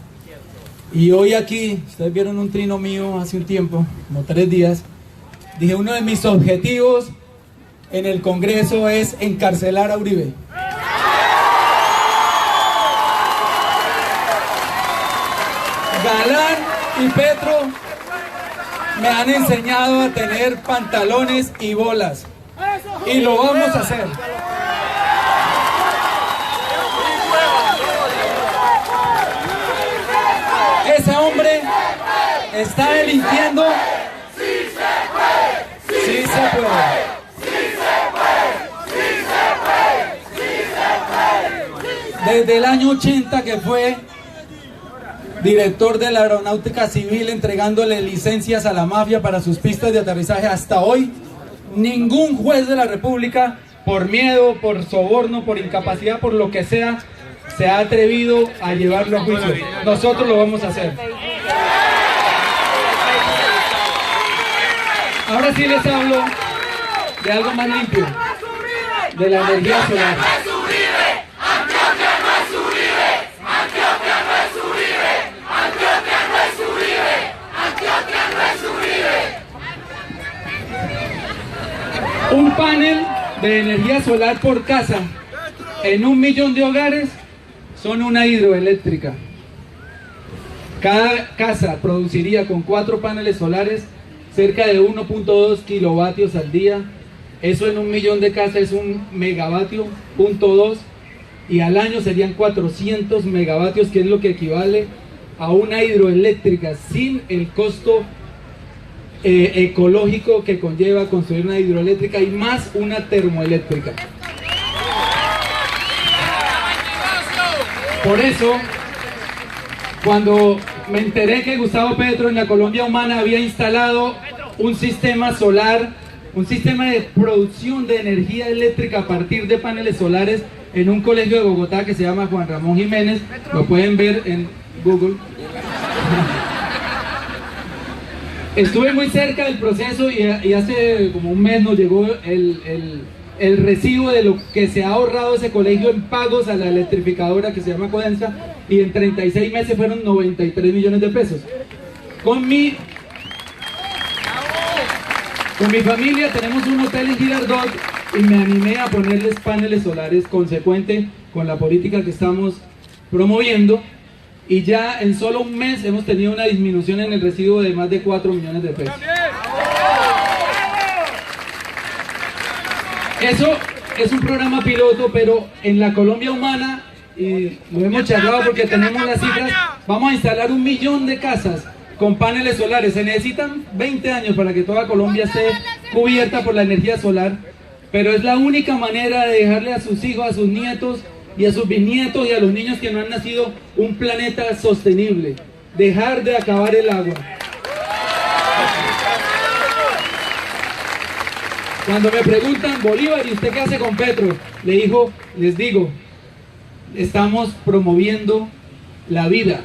Y hoy aquí, ustedes vieron un trino mío hace un tiempo, como 3 días, dije, uno de mis objetivos en el Congreso es encarcelar a Uribe. Galán y Petro me han enseñado a tener pantalones y bolas. Y lo vamos a hacer. Ese hombre está delinquiendo. Sí se puede. Desde el año 80 que fue director de la Aeronáutica Civil entregándole licencias a la mafia para sus pistas de aterrizaje hasta hoy, ningún juez de la República, por miedo, por soborno, por incapacidad, por lo que sea, se ha atrevido a llevarlo a juicio. Nosotros lo vamos a hacer. Ahora sí les hablo de algo más limpio, de la energía solar. Un panel de energía solar por casa en 1 millón de hogares son una hidroeléctrica. Cada casa produciría con 4 paneles solares cerca de 1.2 kilovatios al día. Eso en 1 millón de casas es 1 megavatio, .2, y al año serían 400 megavatios, que es lo que equivale a una hidroeléctrica sin el costo ecológico que conlleva construir una hidroeléctrica y más una termoeléctrica. Por eso, cuando me enteré que Gustavo Petro en la Colombia Humana había instalado un sistema solar, un sistema de producción de energía eléctrica a partir de paneles solares en un colegio de Bogotá que se llama Juan Ramón Jiménez, lo pueden ver en Google. Estuve muy cerca del proceso y hace como un mes nos llegó el recibo de lo que se ha ahorrado ese colegio en pagos a la electrificadora que se llama Codensa, y en 36 meses fueron 93 millones de pesos. Con mi familia tenemos un hotel en Girardot y me animé a ponerles paneles solares consecuente con la política que estamos promoviendo, y ya en solo un mes hemos tenido una disminución en el residuo de más de 4 millones de pesos. Eso es un programa piloto, pero en la Colombia Humana, y lo hemos charlado porque tenemos las cifras, vamos a instalar 1 millón de casas con paneles solares. Se necesitan 20 años para que toda Colombia esté cubierta por la energía solar, pero es la única manera de dejarle a sus hijos, a sus nietos y a sus bisnietos y a los niños que no han nacido un planeta sostenible. Dejar de acabar el agua. Cuando me preguntan, Bolívar, ¿y usted qué hace con Petro? Les digo, estamos promoviendo la vida,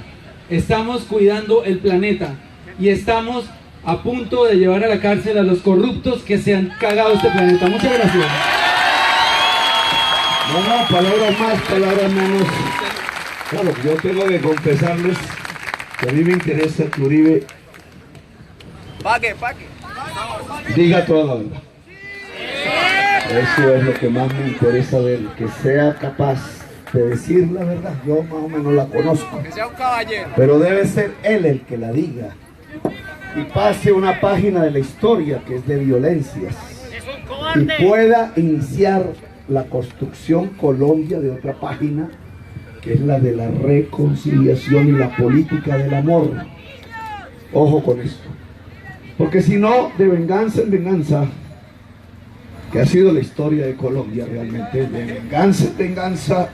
estamos cuidando el planeta y estamos a punto de llevar a la cárcel a los corruptos que se han cagado este planeta. Muchas gracias. No, palabras más, palabras menos. Claro, yo tengo que confesarles que a mí me interesa que Uribe diga toda la verdad. Eso es lo que más me interesa de él, que sea capaz de decir la verdad. Yo más o menos la conozco, Que sea un caballero. pero debe ser él el que la diga y pase una página de la historia que es de violencias y pueda iniciar la construcción Colombia de otra página, que es la de la reconciliación y la política del amor. Ojo con esto, porque si no, de venganza en venganza, que ha sido la historia de Colombia realmente, de venganza en venganza,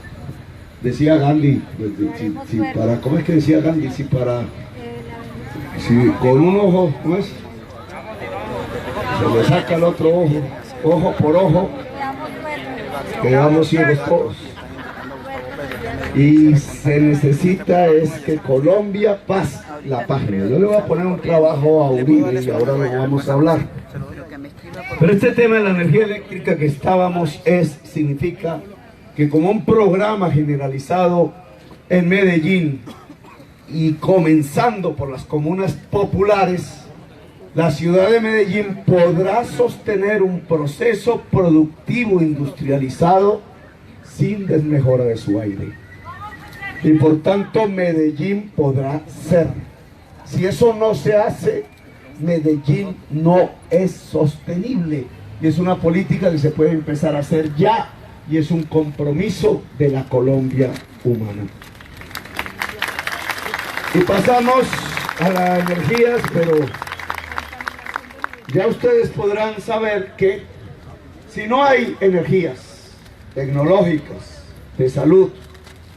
decía Gandhi, ¿cómo es que decía Gandhi? Si con un ojo, ¿cómo es? Se le saca el otro ojo, ojo por ojo, quedamos ciegos todos. Y se necesita es que Colombia pase la página. Yo le voy a poner un trabajo a Uribe y ahora lo vamos a hablar. Pero este tema de la energía eléctrica que estábamos significa que como un programa generalizado en Medellín y comenzando por las comunas populares, la ciudad de Medellín podrá sostener un proceso productivo industrializado sin desmejora de su aire. Y por tanto Medellín podrá ser. Si eso no se hace, Medellín no es sostenible. Y es una política que se puede empezar a hacer ya. Y es un compromiso de la Colombia humana. Y pasamos a las energías, pero ya ustedes podrán saber que si no hay energías tecnológicas, de salud,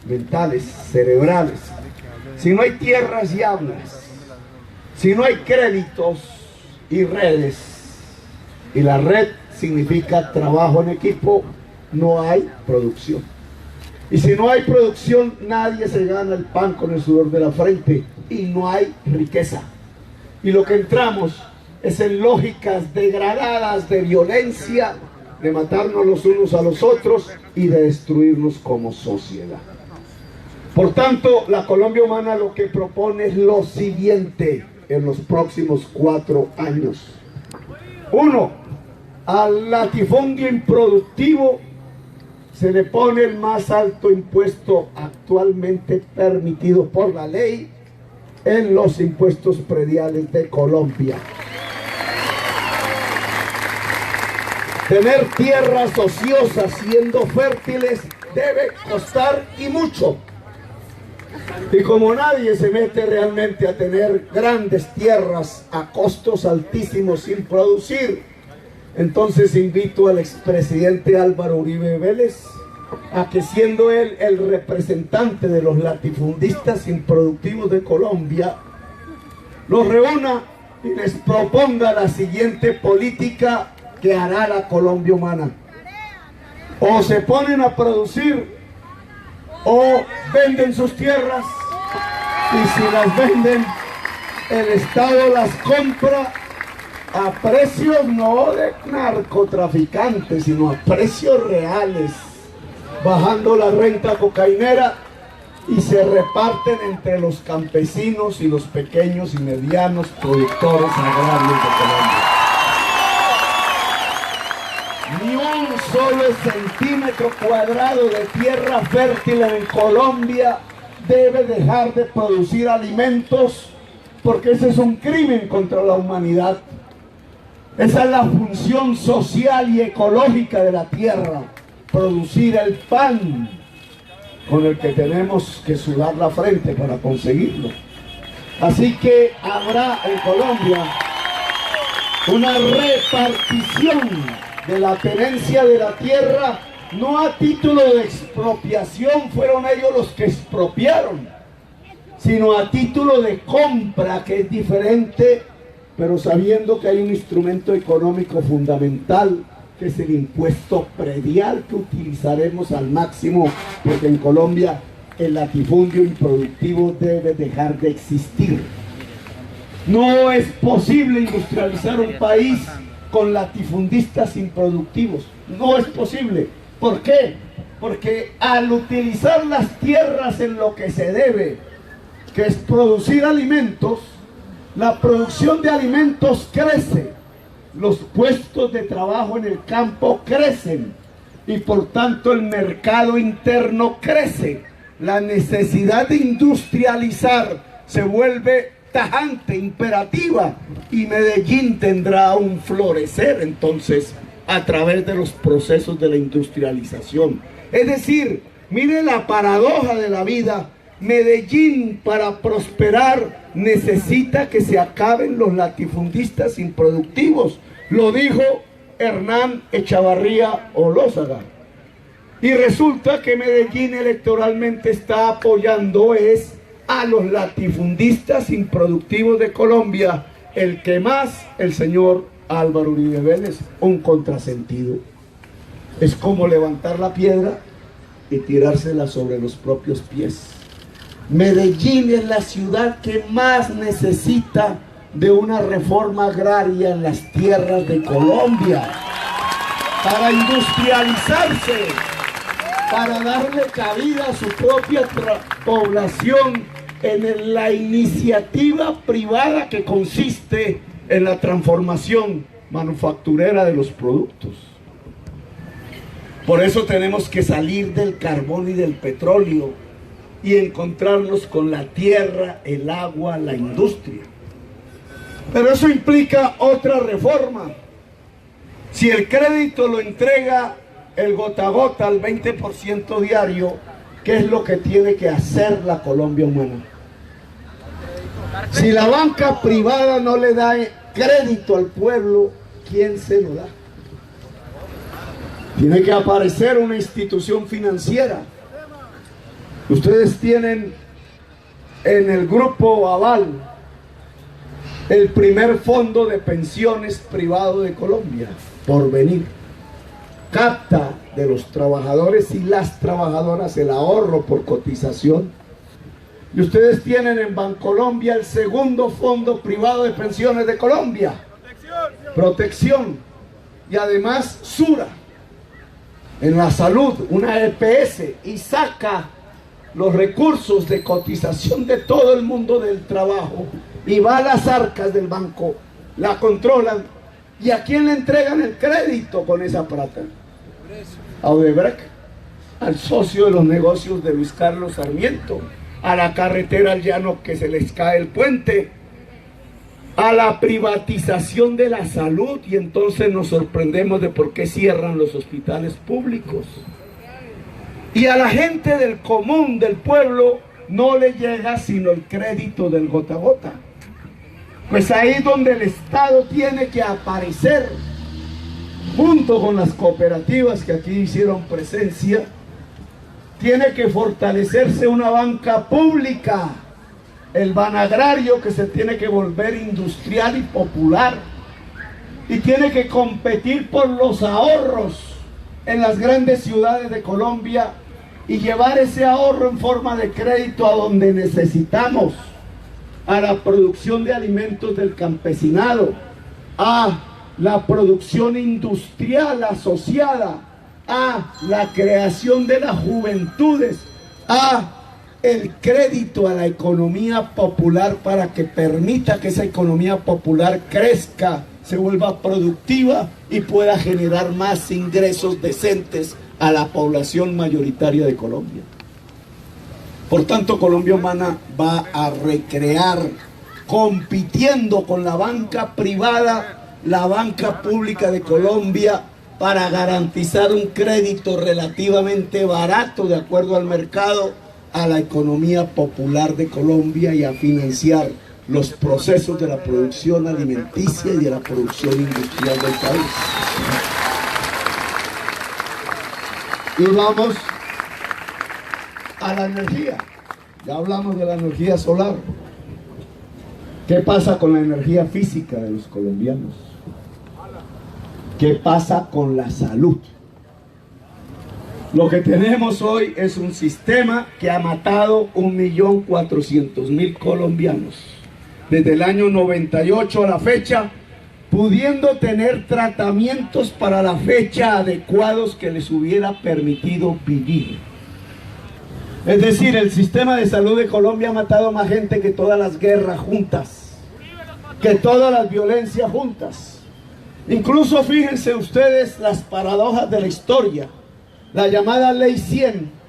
mentales, cerebrales, si no hay tierras y aguas, si no hay créditos y redes, y la red significa trabajo en equipo, no hay producción. Y si no hay producción, nadie se gana el pan con el sudor de la frente y no hay riqueza. Y lo que entramos es en lógicas degradadas de violencia, de matarnos los unos a los otros y de destruirnos como sociedad. Por tanto, la Colombia Humana lo que propone es lo siguiente en los próximos 4 años. 1. Al latifundio improductivo se le pone el más alto impuesto actualmente permitido por la ley en los impuestos prediales de Colombia. Tener tierras ociosas siendo fértiles debe costar y mucho. Y como nadie se mete realmente a tener grandes tierras a costos altísimos sin producir, entonces invito al expresidente Álvaro Uribe Vélez a que, siendo él el representante de los latifundistas improductivos de Colombia, los reúna y les proponga la siguiente política que hará la Colombia Humana. O se ponen a producir o venden sus tierras, y si las venden, el Estado las compra a precios no de narcotraficantes, sino a precios reales, bajando la renta cocainera, y se reparten entre los campesinos y los pequeños y medianos productores agrarios de Colombia. Ni un solo centímetro cuadrado de tierra fértil en Colombia debe dejar de producir alimentos, porque ese es un crimen contra la humanidad. Esa es la función social y ecológica de la tierra, producir el pan con el que tenemos que sudar la frente para conseguirlo. Así que habrá en Colombia una repartición de la tenencia de la tierra, no a título de expropiación, fueron ellos los que expropiaron, sino a título de compra, que es diferente, pero sabiendo que hay un instrumento económico fundamental, que es el impuesto predial, que utilizaremos al máximo, porque en Colombia el latifundio improductivo debe dejar de existir. No es posible industrializar un país con latifundistas improductivos. No es posible. ¿Por qué? Porque al utilizar las tierras en lo que se debe, que es producir alimentos, la producción de alimentos crece, los puestos de trabajo en el campo crecen y por tanto el mercado interno crece. La necesidad de industrializar se vuelve tajante, imperativa, y Medellín tendrá un florecer entonces a través de los procesos de la industrialización. Es decir, mire la paradoja de la vida. Medellín, para prosperar, necesita que se acaben los latifundistas improductivos. Lo dijo Hernán Echavarría Olózaga. Y resulta que Medellín electoralmente está apoyando a los latifundistas improductivos de Colombia, el que más, el señor Álvaro Uribe Vélez. Un contrasentido. Es como levantar la piedra y tirársela sobre los propios pies. Medellín es la ciudad que más necesita de una reforma agraria en las tierras de Colombia, para industrializarse, para darle cabida a su propia población en la iniciativa privada que consiste en la transformación manufacturera de los productos. Por eso tenemos que salir del carbón y del petróleo y encontrarnos con la tierra, el agua, la industria. Pero eso implica otra reforma. Si el crédito lo entrega el gota a gota al 20% diario, ¿qué es lo que tiene que hacer la Colombia Humana? Si la banca privada no le da crédito al pueblo, ¿quién se lo da? Tiene que aparecer una institución financiera. Ustedes tienen en el Grupo Aval el primer fondo de pensiones privado de Colombia. Porvenir capta de los trabajadores y las trabajadoras el ahorro por cotización. Y ustedes tienen en Bancolombia el segundo fondo privado de pensiones de Colombia. Protección. Y además Sura. En la salud, una EPS. Y saca los recursos de cotización de todo el mundo del trabajo. Y va a las arcas del banco. La controlan. ¿Y a quién le entregan el crédito con esa plata? A Odebrecht, al socio de los negocios de Luis Carlos Sarmiento, a la carretera al llano que se les cae el puente, a la privatización de la salud, y entonces nos sorprendemos de por qué cierran los hospitales públicos. Y a la gente del común, del pueblo, no le llega sino el crédito del gota a gota. Pues ahí es donde el Estado tiene que aparecer, junto con las cooperativas que aquí hicieron presencia. Tiene que fortalecerse una banca pública, el banagrario, que se tiene que volver industrial y popular, y tiene que competir por los ahorros en las grandes ciudades de Colombia y llevar ese ahorro en forma de crédito a donde necesitamos, a la producción de alimentos del campesinado, a la producción industrial asociada, a la creación de las juventudes, a el crédito a la economía popular para que permita que esa economía popular crezca, se vuelva productiva y pueda generar más ingresos decentes a la población mayoritaria de Colombia. Por tanto, Colombia Humana va a recrear, compitiendo con la banca privada, la banca pública de Colombia, para garantizar un crédito relativamente barato de acuerdo al mercado a la economía popular de Colombia y a financiar los procesos de la producción alimenticia y de la producción industrial del país. Y vamos a la energía. Ya hablamos de la energía solar. ¿Qué pasa con la energía física de los colombianos? ¿Qué pasa con la salud? Lo que tenemos hoy es un sistema que ha matado 1.400.000 colombianos desde el año 98 a la fecha, pudiendo tener tratamientos para la fecha adecuados que les hubiera permitido vivir. Es decir, el sistema de salud de Colombia ha matado más gente que todas las guerras juntas, que todas las violencias juntas. Incluso fíjense ustedes las paradojas de la historia. La llamada Ley 100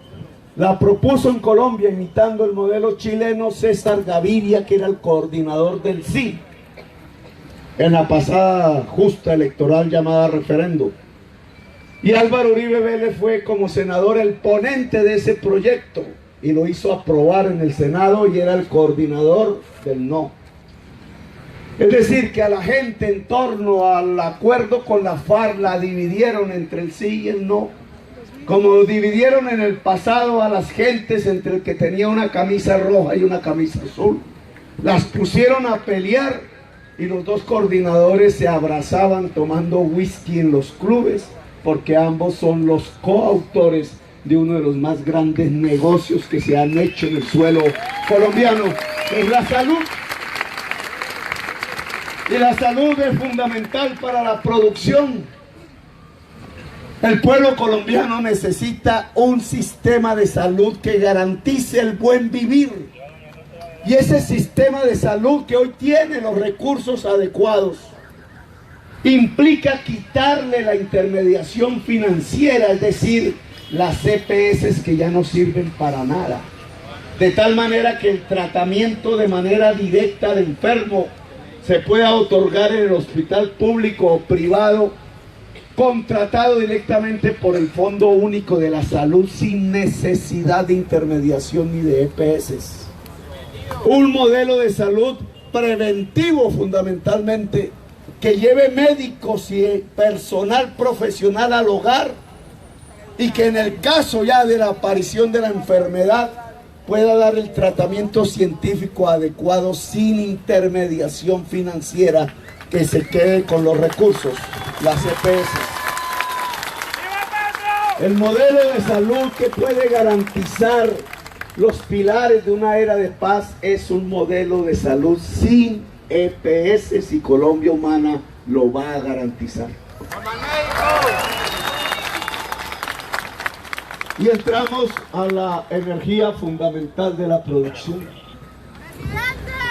la propuso en Colombia, imitando el modelo chileno, César Gaviria, que era el coordinador del sí en la pasada justa electoral llamada referendo. Y Álvaro Uribe Vélez fue como senador el ponente de ese proyecto y lo hizo aprobar en el Senado y era el coordinador del no. Es decir, que a la gente en torno al acuerdo con la FARC la dividieron entre el sí y el no, como dividieron en el pasado a las gentes entre el que tenía una camisa roja y una camisa azul. Las pusieron a pelear y los dos coordinadores se abrazaban tomando whisky en los clubes, porque ambos son los coautores de uno de los más grandes negocios que se han hecho en el suelo colombiano, que es la salud. Y la salud es fundamental para la producción. El pueblo colombiano necesita un sistema de salud que garantice el buen vivir. Y ese sistema de salud que hoy tiene los recursos adecuados implica quitarle la intermediación financiera, es decir, las EPS que ya no sirven para nada. De tal manera que el tratamiento de manera directa del enfermo se pueda otorgar en el hospital público o privado, contratado directamente por el Fondo Único de la Salud, sin necesidad de intermediación ni de EPS. Un modelo de salud preventivo fundamentalmente, que lleve médicos y personal profesional al hogar, y que en el caso ya de la aparición de la enfermedad pueda dar el tratamiento científico adecuado sin intermediación financiera que se quede con los recursos, las EPS. El modelo de salud que puede garantizar los pilares de una era de paz es un modelo de salud sin EPS, y Colombia Humana lo va a garantizar. Y entramos a la energía fundamental de la producción.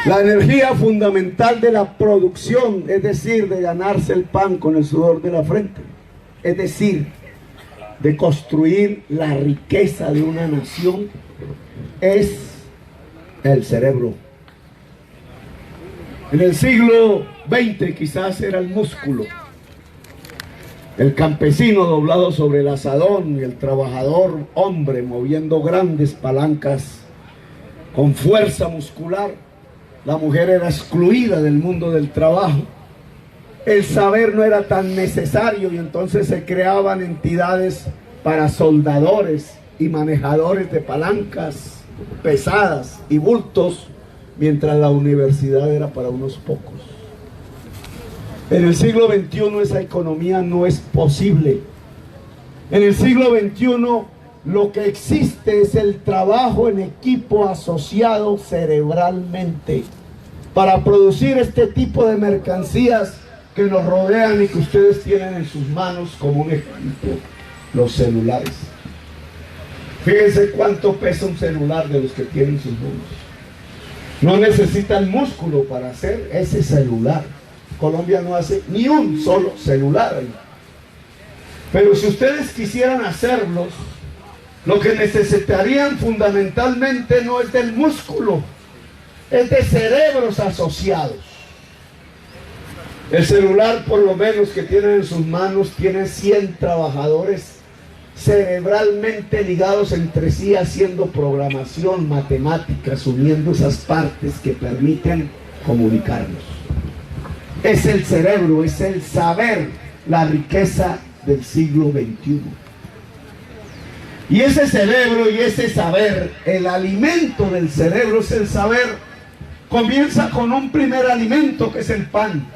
La energía fundamental de la producción, es decir, de ganarse el pan con el sudor de la frente, es decir, de construir la riqueza de una nación, es el cerebro. En el siglo XX quizás era el músculo, el campesino doblado sobre el asadón y el trabajador hombre moviendo grandes palancas con fuerza muscular. La mujer era excluida del mundo del trabajo. El saber no era tan necesario y entonces se creaban entidades para soldadores y manejadores de palancas pesadas y bultos, mientras la universidad era para unos pocos. En el siglo XXI esa economía no es posible. En el siglo XXI lo que existe es el trabajo en equipo asociado cerebralmente para producir este tipo de mercancías que nos rodean y que ustedes tienen en sus manos como un ejemplo, los celulares. Fíjense cuánto pesa un celular de los que tienen sus manos. No necesitan músculo para hacer ese celular. Colombia no hace ni un solo celular ahí. Pero si ustedes quisieran hacerlos, lo que necesitarían fundamentalmente no es del músculo, es de cerebros asociados. El celular, por lo menos que tienen en sus manos, tiene 100 trabajadores cerebralmente ligados entre sí, haciendo programación, matemáticas, uniendo esas partes que permiten comunicarnos. Es el cerebro, es el saber, la riqueza del siglo XXI. Y ese cerebro y ese saber, el alimento del cerebro es el saber, comienza con un primer alimento que es el pan.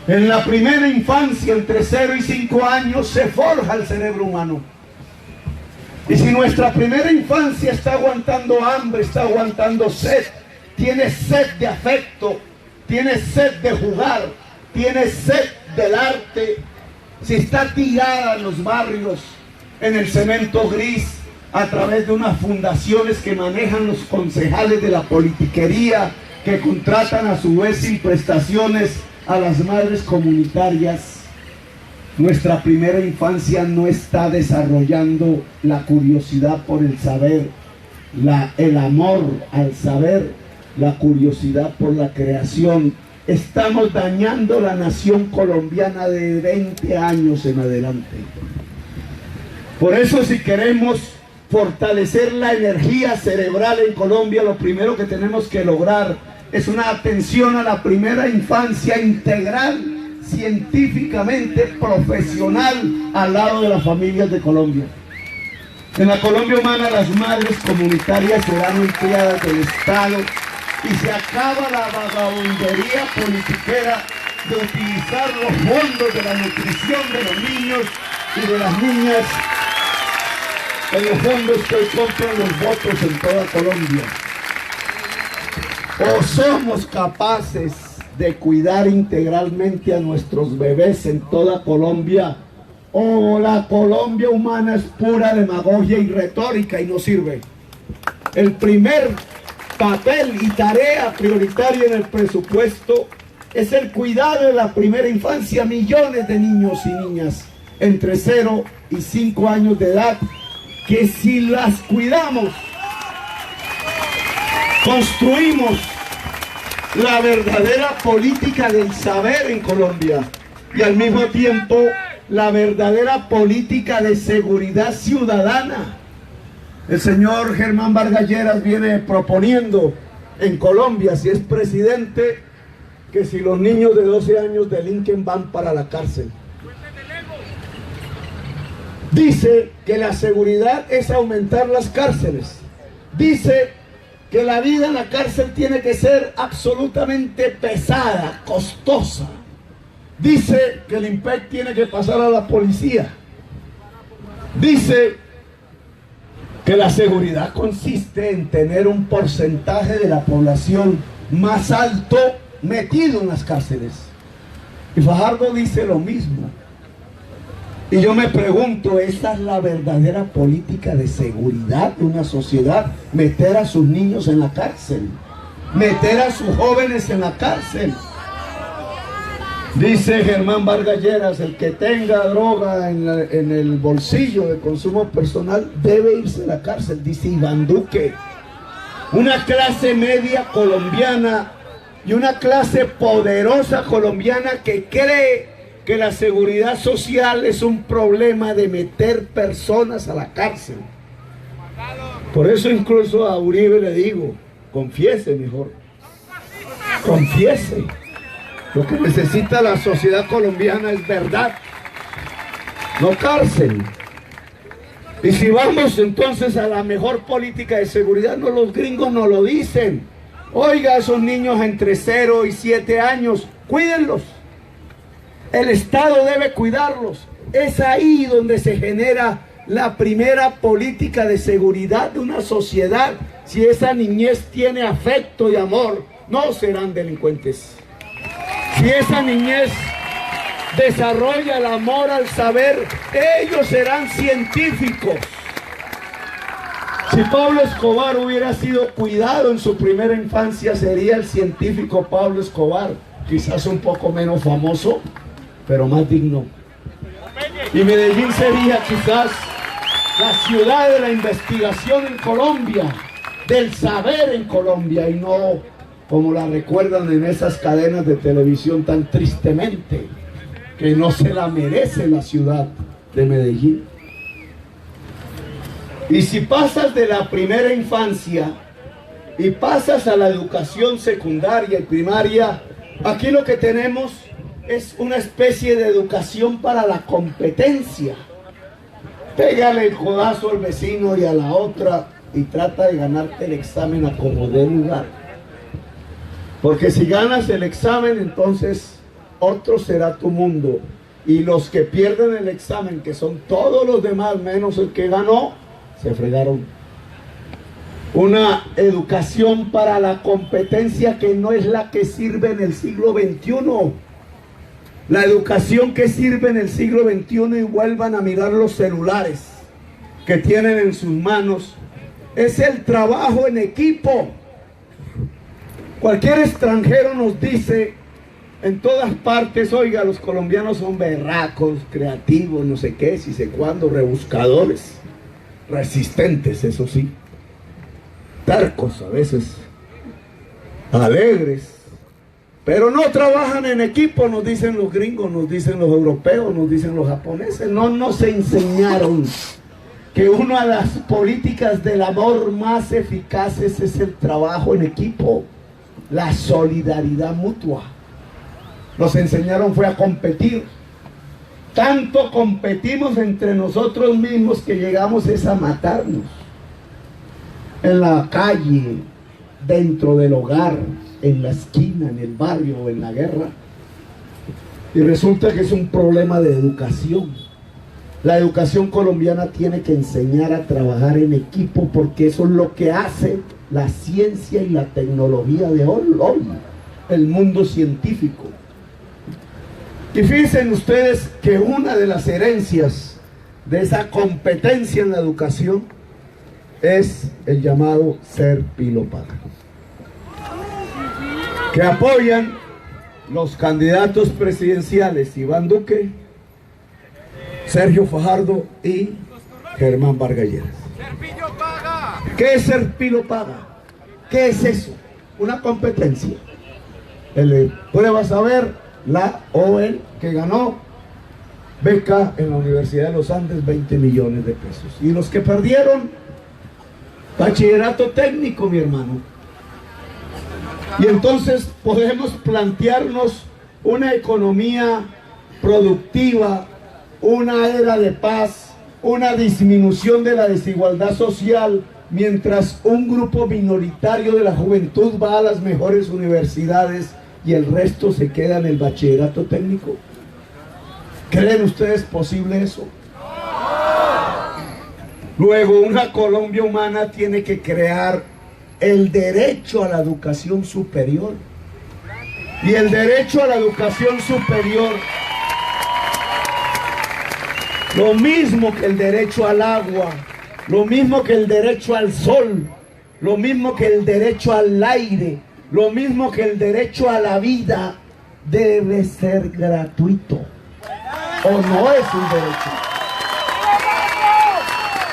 En la primera infancia, entre 0 y 5 años, se forja el cerebro humano. Y si nuestra primera infancia está aguantando hambre, está aguantando sed, tiene sed de afecto, tiene sed de jugar, tiene sed del arte, si está tirada en los barrios, en el cemento gris, a través de unas fundaciones que manejan los concejales de la politiquería, que contratan a su vez sin prestaciones a las madres comunitarias, nuestra primera infancia no está desarrollando la curiosidad por el saber, el amor al saber, la curiosidad por la creación. Estamos dañando la nación colombiana de 20 años en adelante. Por eso, si queremos fortalecer la energía cerebral en Colombia, lo primero que tenemos que lograr es una atención a la primera infancia integral, científicamente profesional, al lado de las familias de Colombia. En la Colombia Humana, las madres comunitarias serán empleadas del Estado y se acaba la vagabundería politiquera de utilizar los fondos de la nutrición de los niños y de las niñas en los fondos que hoy compran los votos en toda Colombia. O somos capaces de cuidar integralmente a nuestros bebés en toda Colombia, o la Colombia Humana es pura demagogia y retórica y no sirve. El primer papel y tarea prioritaria en el presupuesto es el cuidado de la primera infancia. Millones de niños y niñas entre 0 y 5 años de edad, que si las cuidamos, construimos la verdadera política del saber en Colombia y al mismo tiempo la verdadera política de seguridad ciudadana. El señor Germán Vargas Lleras viene proponiendo en Colombia, si es presidente, que si los niños de 12 años delinquen van para la cárcel. Dice que la seguridad es aumentar las cárceles. Dice que la vida en la cárcel tiene que ser absolutamente pesada, costosa. Dice que el IMPEC tiene que pasar a la policía. Dice que la seguridad consiste en tener un porcentaje de la población más alto metido en las cárceles. Y Fajardo dice lo mismo. Y yo me pregunto, ¿esta es la verdadera política de seguridad de una sociedad? Meter a sus niños en la cárcel, meter a sus jóvenes en la cárcel. Dice Germán Vargas Lleras, el que tenga droga en el bolsillo de consumo personal debe irse a la cárcel, dice Iván Duque. Una clase media colombiana y una clase poderosa colombiana que cree que la seguridad social es un problema de meter personas a la cárcel. Por eso incluso a Uribe le digo, confiese mejor, confiese. Lo que necesita la sociedad colombiana es verdad, no cárcel. Y si vamos entonces a la mejor política de seguridad, no, los gringos nos lo dicen. Oiga, esos niños entre 0 y 7 años, cuídenlos. El Estado debe cuidarlos. Es ahí donde se genera la primera política de seguridad de una sociedad. Si esa niñez tiene afecto y amor, no serán delincuentes. Si esa niñez desarrolla el amor al saber, ellos serán científicos. Si Pablo Escobar hubiera sido cuidado en su primera infancia, sería el científico Pablo Escobar, quizás un poco menos famoso, pero más digno. Y Medellín sería quizás la ciudad de la investigación en Colombia, del saber en Colombia, y no como la recuerdan en esas cadenas de televisión tan tristemente, que no se la merece la ciudad de Medellín. Y si pasas de la primera infancia y pasas a la educación secundaria y primaria, aquí lo que tenemos es una especie de educación para la competencia. Pégale el codazo al vecino y a la otra y trata de ganarte el examen a como dé lugar. Porque si ganas el examen, entonces otro será tu mundo. Y los que pierden el examen, que son todos los demás menos el que ganó, se fregaron. Una educación para la competencia que no es la que sirve en el siglo XXI. La educación que sirve en el siglo XXI, y vuelvan a mirar los celulares que tienen en sus manos, es el trabajo en equipo. Cualquier extranjero nos dice en todas partes, oiga, los colombianos son berracos, creativos, no sé qué, si sé cuándo, rebuscadores, resistentes, eso sí, tercos a veces, alegres, pero no trabajan en equipo, nos dicen los gringos, nos dicen los europeos, nos dicen los japoneses. No nos enseñaron que una de las políticas del amor más eficaces es el trabajo en equipo, la solidaridad mutua. Nos enseñaron fue a competir. Tanto competimos entre nosotros mismos que llegamos es a matarnos. En la calle, dentro del hogar, en la esquina, en el barrio o en la guerra. Y resulta que es un problema de educación. La educación colombiana tiene que enseñar a trabajar en equipo, porque eso es lo que hace la ciencia y la tecnología de hoy, el mundo científico. Y fíjense ustedes que una de las herencias de esa competencia en la educación es el llamado ser pilo paga, que apoyan los candidatos presidenciales Iván Duque, Sergio Fajardo y Germán Vargas Lleras. ¿Qué es ser pilo paga? ¿Qué es eso? Una competencia. Pruebas a ver la OEL que ganó beca en la Universidad de los Andes, 20 millones de pesos. Y los que perdieron, bachillerato técnico, mi hermano. Y entonces podemos plantearnos una economía productiva, una era de paz, una disminución de la desigualdad social, mientras un grupo minoritario de la juventud va a las mejores universidades y el resto se queda en el bachillerato técnico? ¿Creen ustedes posible eso? Luego, una Colombia humana tiene que crear el derecho a la educación superior. Y el derecho a la educación superior, lo mismo que el derecho al agua, lo mismo que el derecho al sol, lo mismo que el derecho al aire, lo mismo que el derecho a la vida, debe ser gratuito. ¿O no es un derecho?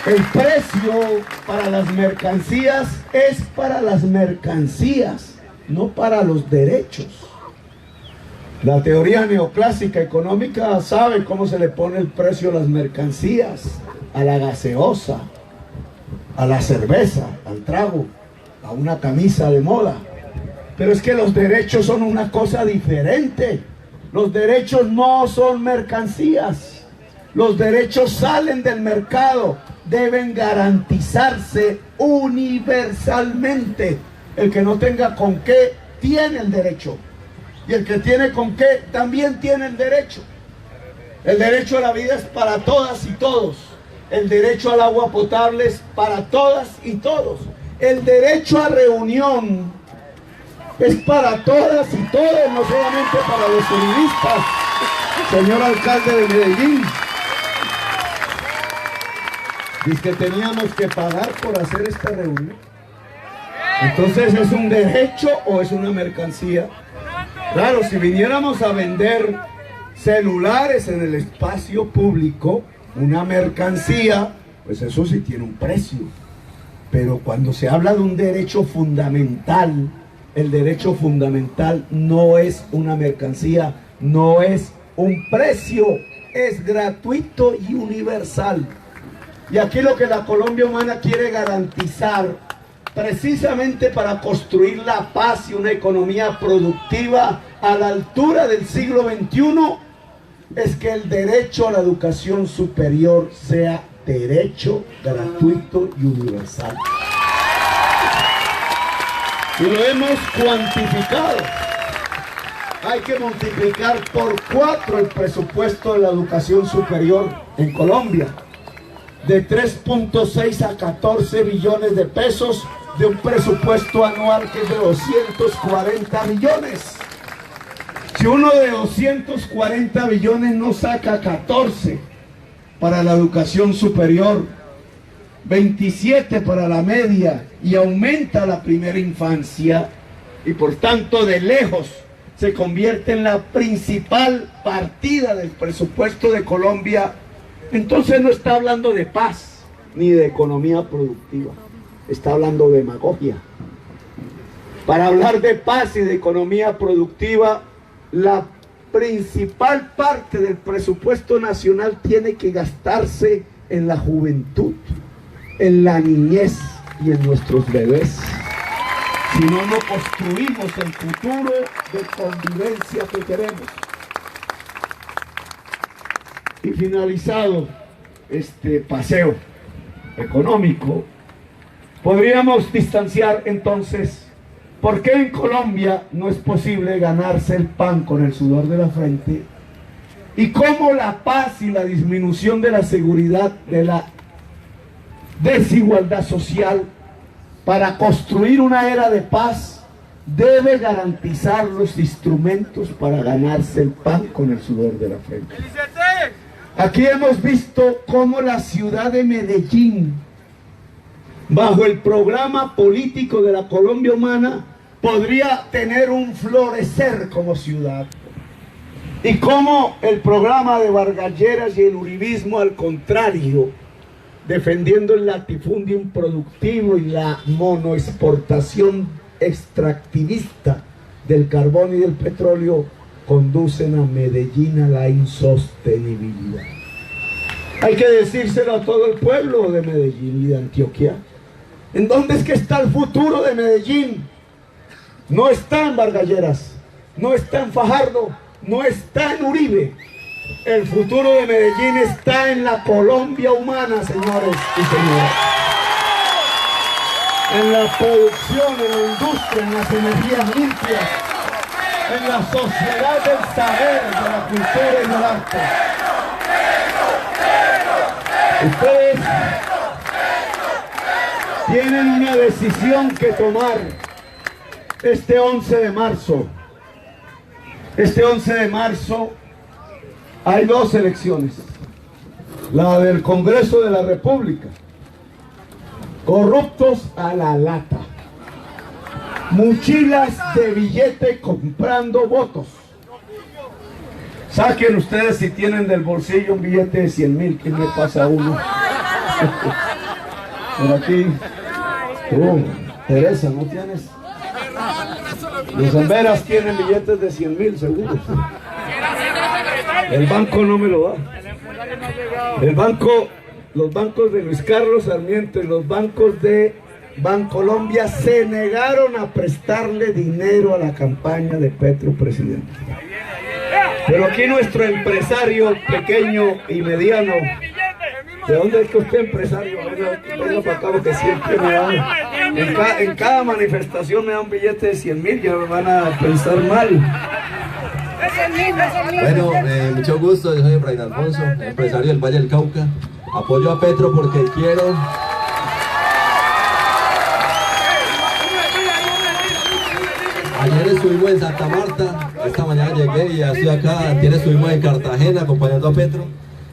El precio para las mercancías es para las mercancías, no para los derechos. La teoría neoclásica económica sabe cómo se le pone el precio a las mercancías, a la gaseosa, a la cerveza, al trago, a una camisa de moda. Pero es que los derechos son una cosa diferente. Los derechos no son mercancías. Los derechos salen del mercado, deben garantizarse universalmente. El que no tenga con qué, tiene el derecho. Y el que tiene con qué, también tiene el derecho. El derecho a la vida es para todas y todos. El derecho al agua potable es para todas y todos. El derecho a reunión es para todas y todos, no solamente para los uribistas. Señor alcalde de Medellín, dice que teníamos que pagar por hacer esta reunión. Entonces, ¿es un derecho o es una mercancía? Claro, si viniéramos a vender celulares en el espacio público, una mercancía, pues eso sí tiene un precio. Pero cuando se habla de un derecho fundamental, el derecho fundamental no es una mercancía, no es un precio, es gratuito y universal. Y aquí lo que la Colombia humana quiere garantizar, precisamente para construir la paz y una economía productiva a la altura del siglo XXI, es que el derecho a la educación superior sea derecho gratuito y universal. Y lo hemos cuantificado. Hay que multiplicar por 4 el presupuesto de la educación superior en Colombia, de 3.6 a 14 billones de pesos, de un presupuesto anual que es de 240 billones. Si uno de 240 billones no saca 14 para la educación superior, 27 para la media y aumenta la primera infancia, y por tanto de lejos se convierte en la principal partida del presupuesto de Colombia, entonces no está hablando de paz ni de economía productiva, está hablando de demagogia. Para hablar de paz y de economía productiva, la principal parte del presupuesto nacional tiene que gastarse en la juventud, en la niñez y en nuestros bebés. Si no, no construimos el futuro de convivencia que queremos. Y finalizado este paseo económico, podríamos distanciar entonces por qué en Colombia no es posible ganarse el pan con el sudor de la frente, y cómo la paz y la disminución de la seguridad, de la desigualdad social, para construir una era de paz, debe garantizar los instrumentos para ganarse el pan con el sudor de la frente. Aquí hemos visto cómo la ciudad de Medellín, bajo el programa político de la Colombia humana, podría tener un florecer como ciudad. Y cómo el programa de Vargas Lleras y el uribismo, al contrario, defendiendo el latifundio improductivo y la monoexportación extractivista del carbón y del petróleo, conducen a Medellín a la insostenibilidad. Hay que decírselo a todo el pueblo de Medellín y de Antioquia. ¿En dónde es que está el futuro de Medellín? No está en Vargas Lleras, no está en Fajardo, no está en Uribe. El futuro de Medellín está en la Colombia humana, señores y señoras. en la producción, en la industria, en las energías limpias, en la sociedad del saber, de la cultura y del arte. Ustedes tienen una decisión que tomar este 11 de marzo. Este 11 de marzo hay dos elecciones. La del Congreso de la República. Corruptos a la lata. Mochilas de billete comprando votos. Saquen ustedes si tienen del bolsillo un billete de 100,000. ¿Quién me pasa uno? Por aquí. Teresa, ¿no tienes? Los Amberas tienen billetes de 100,000 seguros. El banco no me lo da. El banco, los bancos de Luis Carlos Sarmiento y los bancos de Bancolombia se negaron a prestarle dinero a la campaña de Petro presidente. Pero aquí nuestro empresario pequeño y mediano, ¿de dónde es que usted empresario? Venga para acá porque siempre me dan, en cada manifestación me da un billete de 100,000, ya me van a pensar mal. Bueno, mucho gusto, yo soy Efraín Alfonso, empresario del Valle del Cauca. Apoyo a Petro porque quiero... Ayer estuvimos en Santa Marta, esta mañana llegué y ya estoy acá. Ayer estuvimos en Cartagena acompañando a Petro.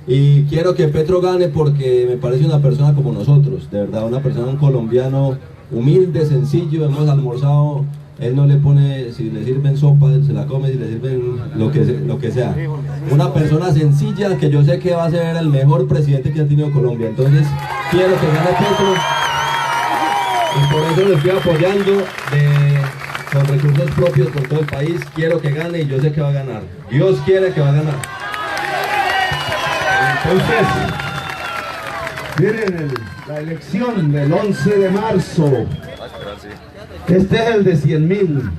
Y quiero que Petro gane porque me parece una persona como nosotros, de verdad, una persona, un colombiano humilde, sencillo. Hemos almorzado, él no le pone, si le sirven sopa, él se la come, si le sirven lo que sea. Una persona sencilla que yo sé que va a ser el mejor presidente que ha tenido Colombia. Entonces, quiero que gane Petro y por eso lo estoy apoyando con recursos propios por todo el país. Quiero que gane y yo sé que va a ganar. Dios quiere que va a ganar. Entonces, miren la elección del 11 de marzo. Este es el de 100,000.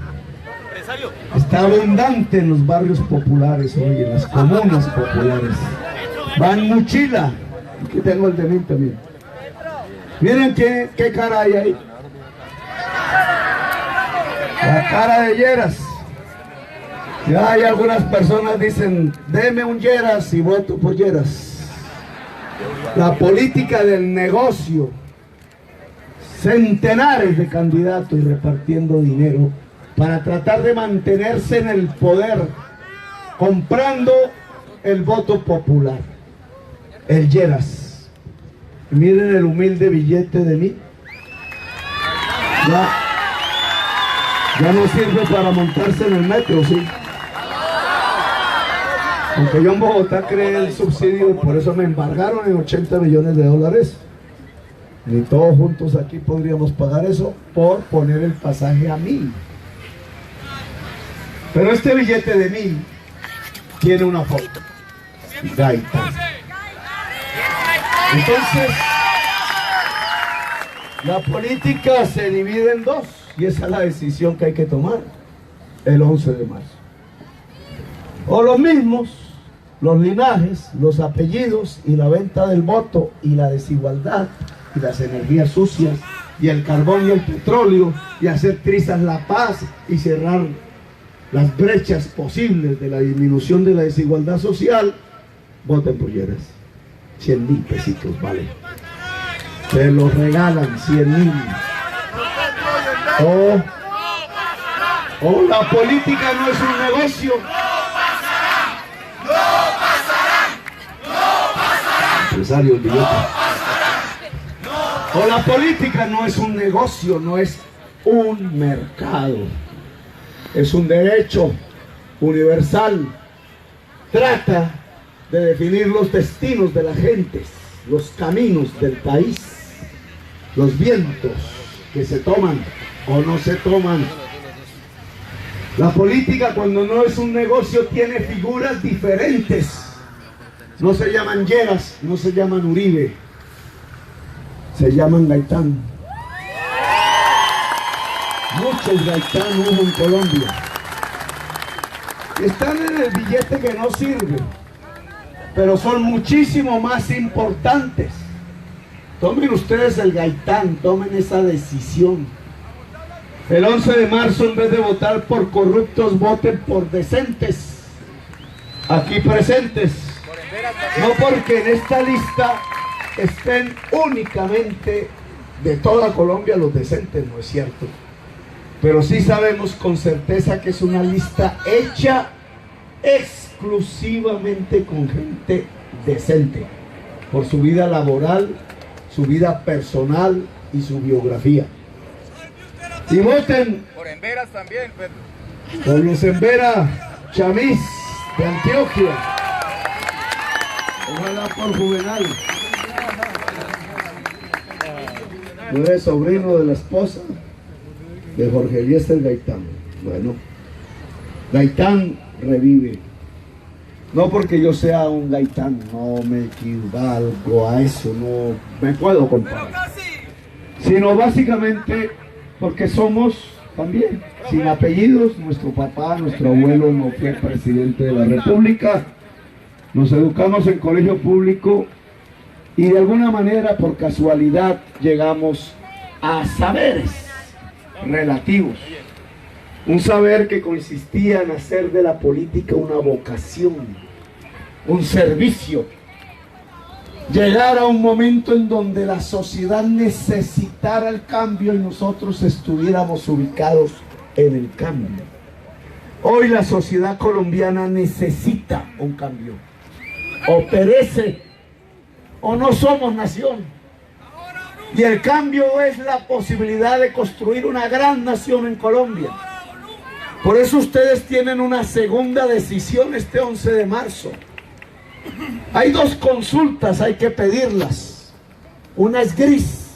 Está abundante en los barrios populares hoy, en las comunas populares. Van mochila. Aquí tengo el de 1000 también. Miren qué cara hay ahí. La cara de Lleras. Ya hay algunas personas dicen, deme un Lleras y voto por Lleras. La política del negocio. Centenares de candidatos y repartiendo dinero para tratar de mantenerse en el poder, comprando el voto popular. El Lleras. Miren el humilde billete de 1000. Ya no sirve para montarse en el metro, ¿sí? Aunque yo en Bogotá creé el subsidio y por eso me embargaron en $80 millones. Ni todos juntos aquí podríamos pagar eso por poner el pasaje a 1000. Pero este billete de 1000 tiene una foto. Gaita. Entonces, la política se divide en dos. Y esa es la decisión que hay que tomar el 11 de marzo. O los mismos, los linajes, los apellidos y la venta del voto y la desigualdad y las energías sucias y el carbón y el petróleo y hacer trizas la paz y cerrar las brechas posibles de la disminución de la desigualdad social. Voten por Lleras. 100,000 pesitos, vale. Se los regalan 100,000. O la política no es un negocio. No pasarán. Empresario, el billete. O la política no es un negocio, no es un mercado. Es un derecho universal. Trata de definir los destinos de las gentes, los caminos del país, los vientos que se toman o no se toman. La política, cuando no es un negocio, tiene figuras diferentes. No se llaman Lleras, no se llaman Uribe, se llaman Gaitán. Muchos Gaitán hubo en Colombia. Están en el billete que no sirve, pero son muchísimo más importantes. Tomen ustedes el gaitán, tomen esa decisión. El 11 de marzo, en vez de votar por corruptos, voten por decentes, aquí presentes. No porque en esta lista estén únicamente de toda Colombia los decentes, no es cierto. Pero sí sabemos con certeza que es una lista hecha exclusivamente con gente decente, por su vida laboral, su vida personal y su biografía. Y voten Por Emberas también, Pedro. por los Embera Chamís de Antioquia. Ojalá por Juvenal. ¿No eres sobrino de la esposa de Jorge Eliezer Gaitán? Bueno, Gaitán revive. No porque yo sea un Gaitán, no me equivalgo a eso, no me puedo comparar. Sino básicamente porque somos también, sin apellidos, nuestro papá, nuestro abuelo no fue presidente de la República, nos educamos en colegio público y de alguna manera, por casualidad, llegamos a saberes relativos. Un saber que consistía en hacer de la política una vocación, un servicio. Llegar a un momento en donde la sociedad necesitara el cambio y nosotros estuviéramos ubicados en el cambio. Hoy la sociedad colombiana necesita un cambio. O perece, o no somos nación. Y el cambio es la posibilidad de construir una gran nación en Colombia. Por eso ustedes tienen una segunda decisión este 11 de marzo. Hay dos consultas, hay que pedirlas. Una es gris,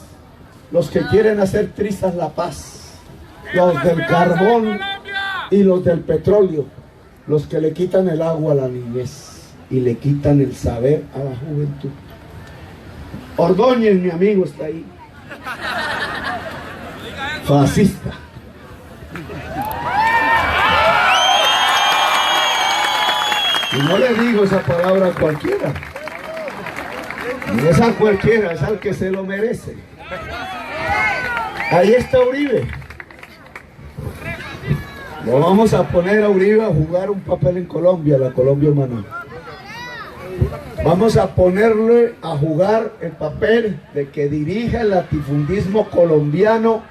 los que quieren hacer trizas la paz, los del carbón y los del petróleo, los que le quitan el agua a la niñez y le quitan el saber a la juventud. Ordóñez, mi amigo, está ahí. Fascista. Y no le digo esa palabra a cualquiera. No es a cualquiera, es al que se lo merece. Ahí está Uribe. Lo vamos a poner a Uribe a jugar un papel en Colombia, la Colombia humana. Vamos a ponerle a jugar el papel de que dirija el latifundismo colombiano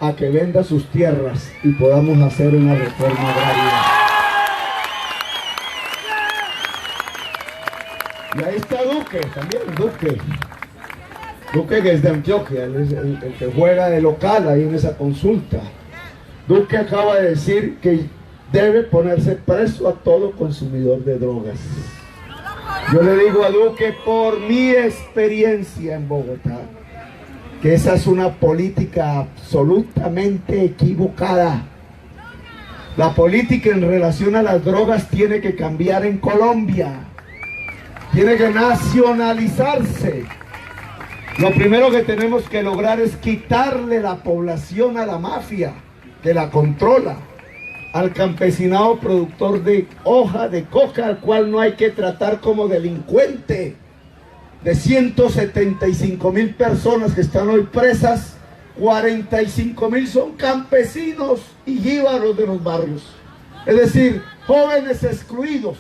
a que venda sus tierras y podamos hacer una reforma agraria. Y ahí está Duque, también Duque que es de Antioquia, él es el que juega de local ahí en esa consulta. Duque acaba de decir que debe ponerse preso a todo consumidor de drogas. Yo le digo a Duque, por mi experiencia en Bogotá, que esa es una política absolutamente equivocada. La política en relación a las drogas tiene que cambiar en Colombia. Tiene que nacionalizarse. Lo primero que tenemos que lograr es quitarle la población a la mafia, que la controla, al campesinado productor de hoja de coca, al cual no hay que tratar como delincuente. De 175.000 personas que están hoy presas, 45.000 son campesinos y jíbaros de los barrios. Es decir, jóvenes excluidos.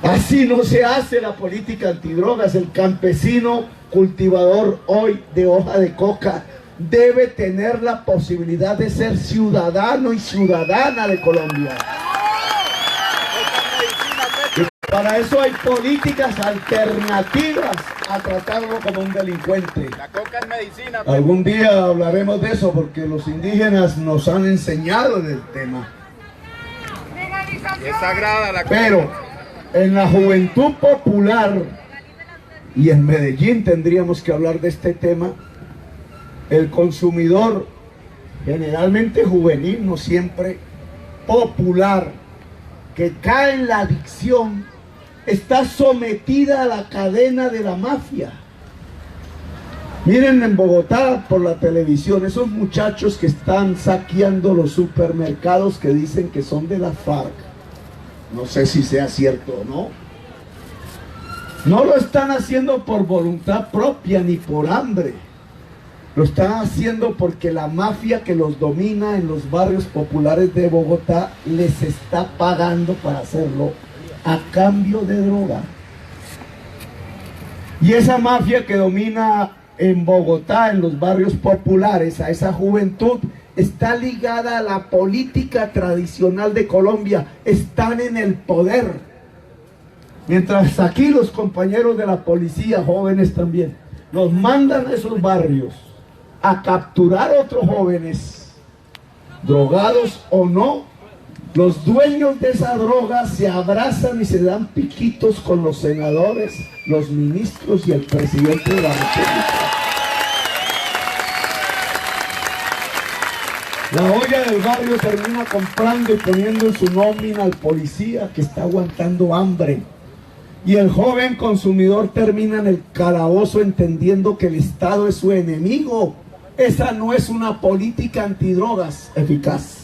Así no se hace la política antidrogas. El campesino cultivador hoy de hoja de coca debe tener la posibilidad de ser ciudadano y ciudadana de Colombia. Y para eso hay políticas alternativas a tratarlo como un delincuente. La coca es medicina. Algún día hablaremos de eso porque los indígenas nos han enseñado del tema. Es sagrada la coca. Pero en la juventud popular y en Medellín tendríamos que hablar de este tema. El consumidor, generalmente juvenil, no siempre popular, que cae en la adicción, está sometida a la cadena de la mafia. Miren en Bogotá por la televisión esos muchachos que están saqueando los supermercados que dicen que son de la FARC. No sé si sea cierto o no. No lo están haciendo por voluntad propia ni por hambre. Lo están haciendo porque la mafia que los domina en los barrios populares de Bogotá les está pagando para hacerlo a cambio de droga. Y esa mafia que domina en Bogotá, en los barrios populares, a esa juventud, está ligada a la política tradicional de Colombia. Están en el poder. Mientras aquí los compañeros de la policía, jóvenes también, los mandan a esos barrios a capturar a otros jóvenes, drogados o no, los dueños de esa droga se abrazan y se dan piquitos con los senadores, los ministros y el presidente de la República. La olla del barrio termina comprando y poniendo en su nómina al policía que está aguantando hambre. Y el joven consumidor termina en el calabozo entendiendo que el Estado es su enemigo. Esa no es una política antidrogas eficaz.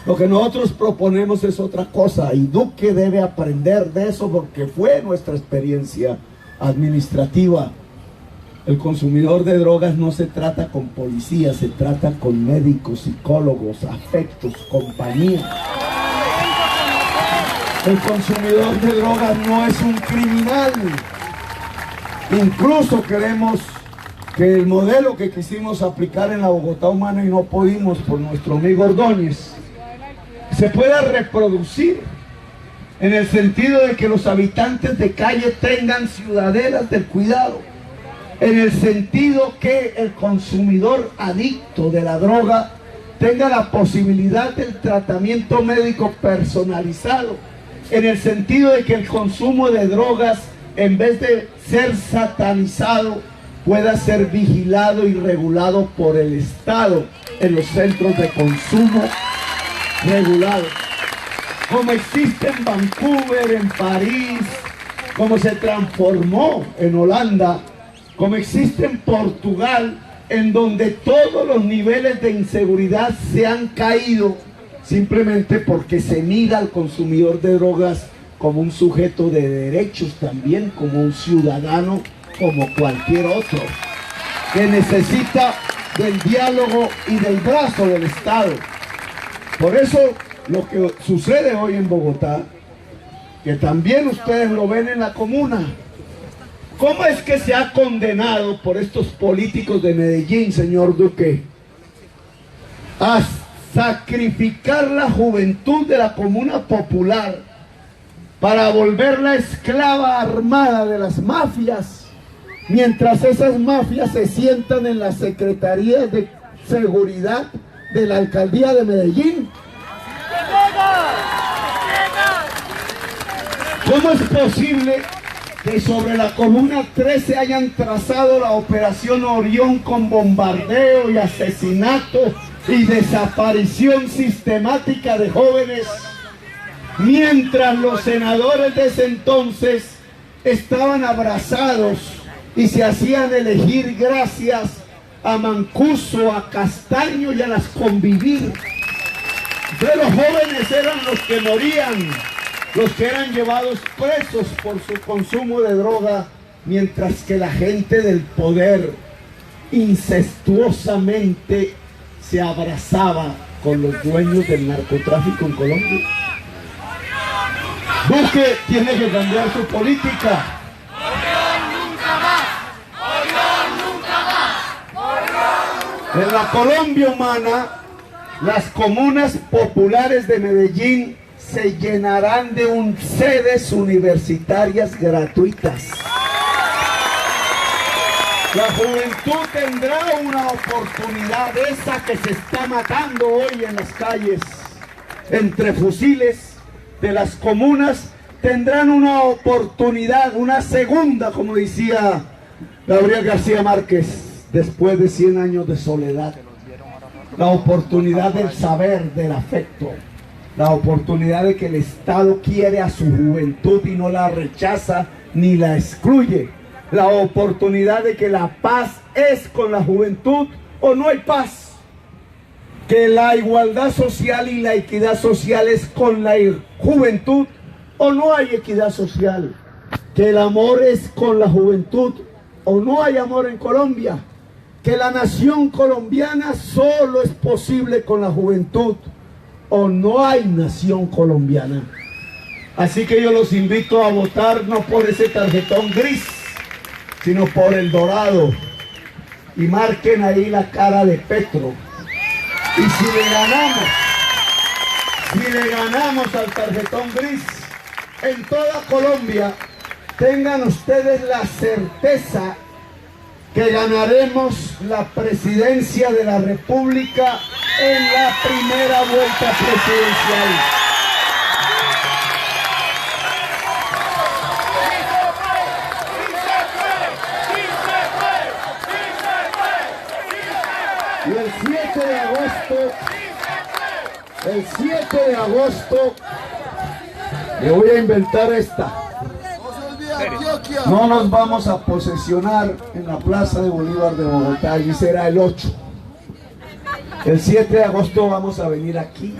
Lo que nosotros proponemos es otra cosa, y Duque debe aprender de eso porque fue nuestra experiencia administrativa. El consumidor de drogas no se trata con policías, se trata con médicos, psicólogos, afectos, compañía. El consumidor de drogas no es un criminal. Incluso queremos que el modelo que quisimos aplicar en la Bogotá humana y no pudimos por nuestro amigo Ordóñez, se pueda reproducir en el sentido de que los habitantes de calle tengan ciudadelas del cuidado, en el sentido que el consumidor adicto de la droga tenga la posibilidad del tratamiento médico personalizado, en el sentido de que el consumo de drogas, en vez de ser satanizado, pueda ser vigilado y regulado por el Estado en los centros de consumo regulados, como existe en Vancouver, en París, como se transformó en Holanda, como existe en Portugal, en donde todos los niveles de inseguridad se han caído simplemente porque se mira al consumidor de drogas como un sujeto de derechos también, como un ciudadano como cualquier otro, que necesita del diálogo y del brazo del Estado. Por eso lo que sucede hoy en Bogotá, que también ustedes lo ven en la comuna, ¿cómo es que se ha condenado por estos políticos de Medellín, señor Duque, a sacrificar la juventud de la comuna popular para volverla esclava armada de las mafias, mientras esas mafias se sientan en las secretarías de seguridad de la alcaldía de Medellín? ¿Cómo es posible que sobre la comuna 13 hayan trazado la operación Orión con bombardeo y asesinato y desaparición sistemática de jóvenes, mientras los senadores de ese entonces estaban abrazados y se hacían elegir gracias a Mancuso, a Castaño y a las Convivir? De los jóvenes eran los que morían, los que eran llevados presos por su consumo de droga, mientras que la gente del poder incestuosamente se abrazaba con los dueños del narcotráfico en Colombia. Duque tiene que cambiar su política. En la Colombia humana, las comunas populares de Medellín se llenarán de sedes universitarias gratuitas. La juventud tendrá una oportunidad, esa que se está matando hoy en las calles, entre fusiles de las comunas, tendrán una oportunidad, una segunda, como decía Gabriel García Márquez, después de 100 años de soledad. La oportunidad del saber, del afecto, la oportunidad de que el Estado quiere a su juventud y no la rechaza ni la excluye. La oportunidad de que la paz es con la juventud o no hay paz. Que la igualdad social y la equidad social es con la juventud o no hay equidad social. que el amor es con la juventud o no hay amor en Colombia, que la nación colombiana solo es posible con la juventud o no hay nación colombiana. Así que yo los invito a votar no por ese tarjetón gris, sino por el dorado, y marquen ahí la cara de Petro. Y si le ganamos al tarjetón gris en toda Colombia, tengan ustedes la certeza que ganaremos la presidencia de la República en la primera vuelta presidencial. Y el 7 de agosto, le voy a inventar esta. No nos vamos a posesionar en la Plaza de Bolívar de Bogotá, allí será el 8. El 7 de agosto vamos a venir aquí.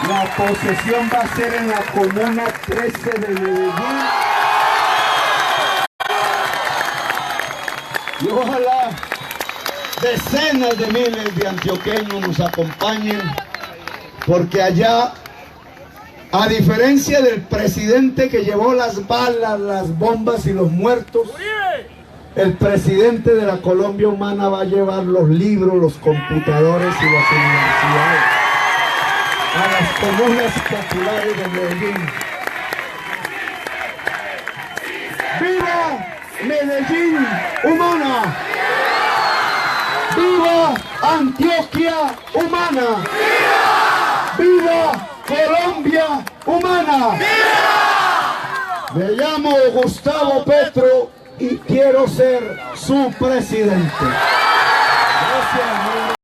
La posesión va a ser en la comuna 13 de Medellín. Y ojalá decenas de miles de antioqueños nos acompañen, porque allá, a diferencia del presidente que llevó las balas, las bombas y los muertos, el presidente de la Colombia Humana va a llevar los libros, los computadores y las universidades a las comunas populares de Medellín. ¡Viva Medellín Humana! ¡Viva Antioquia Humana! ¡Viva Colombia Humana! ¡Viva! Me llamo Gustavo Petro y quiero ser su presidente. Gracias.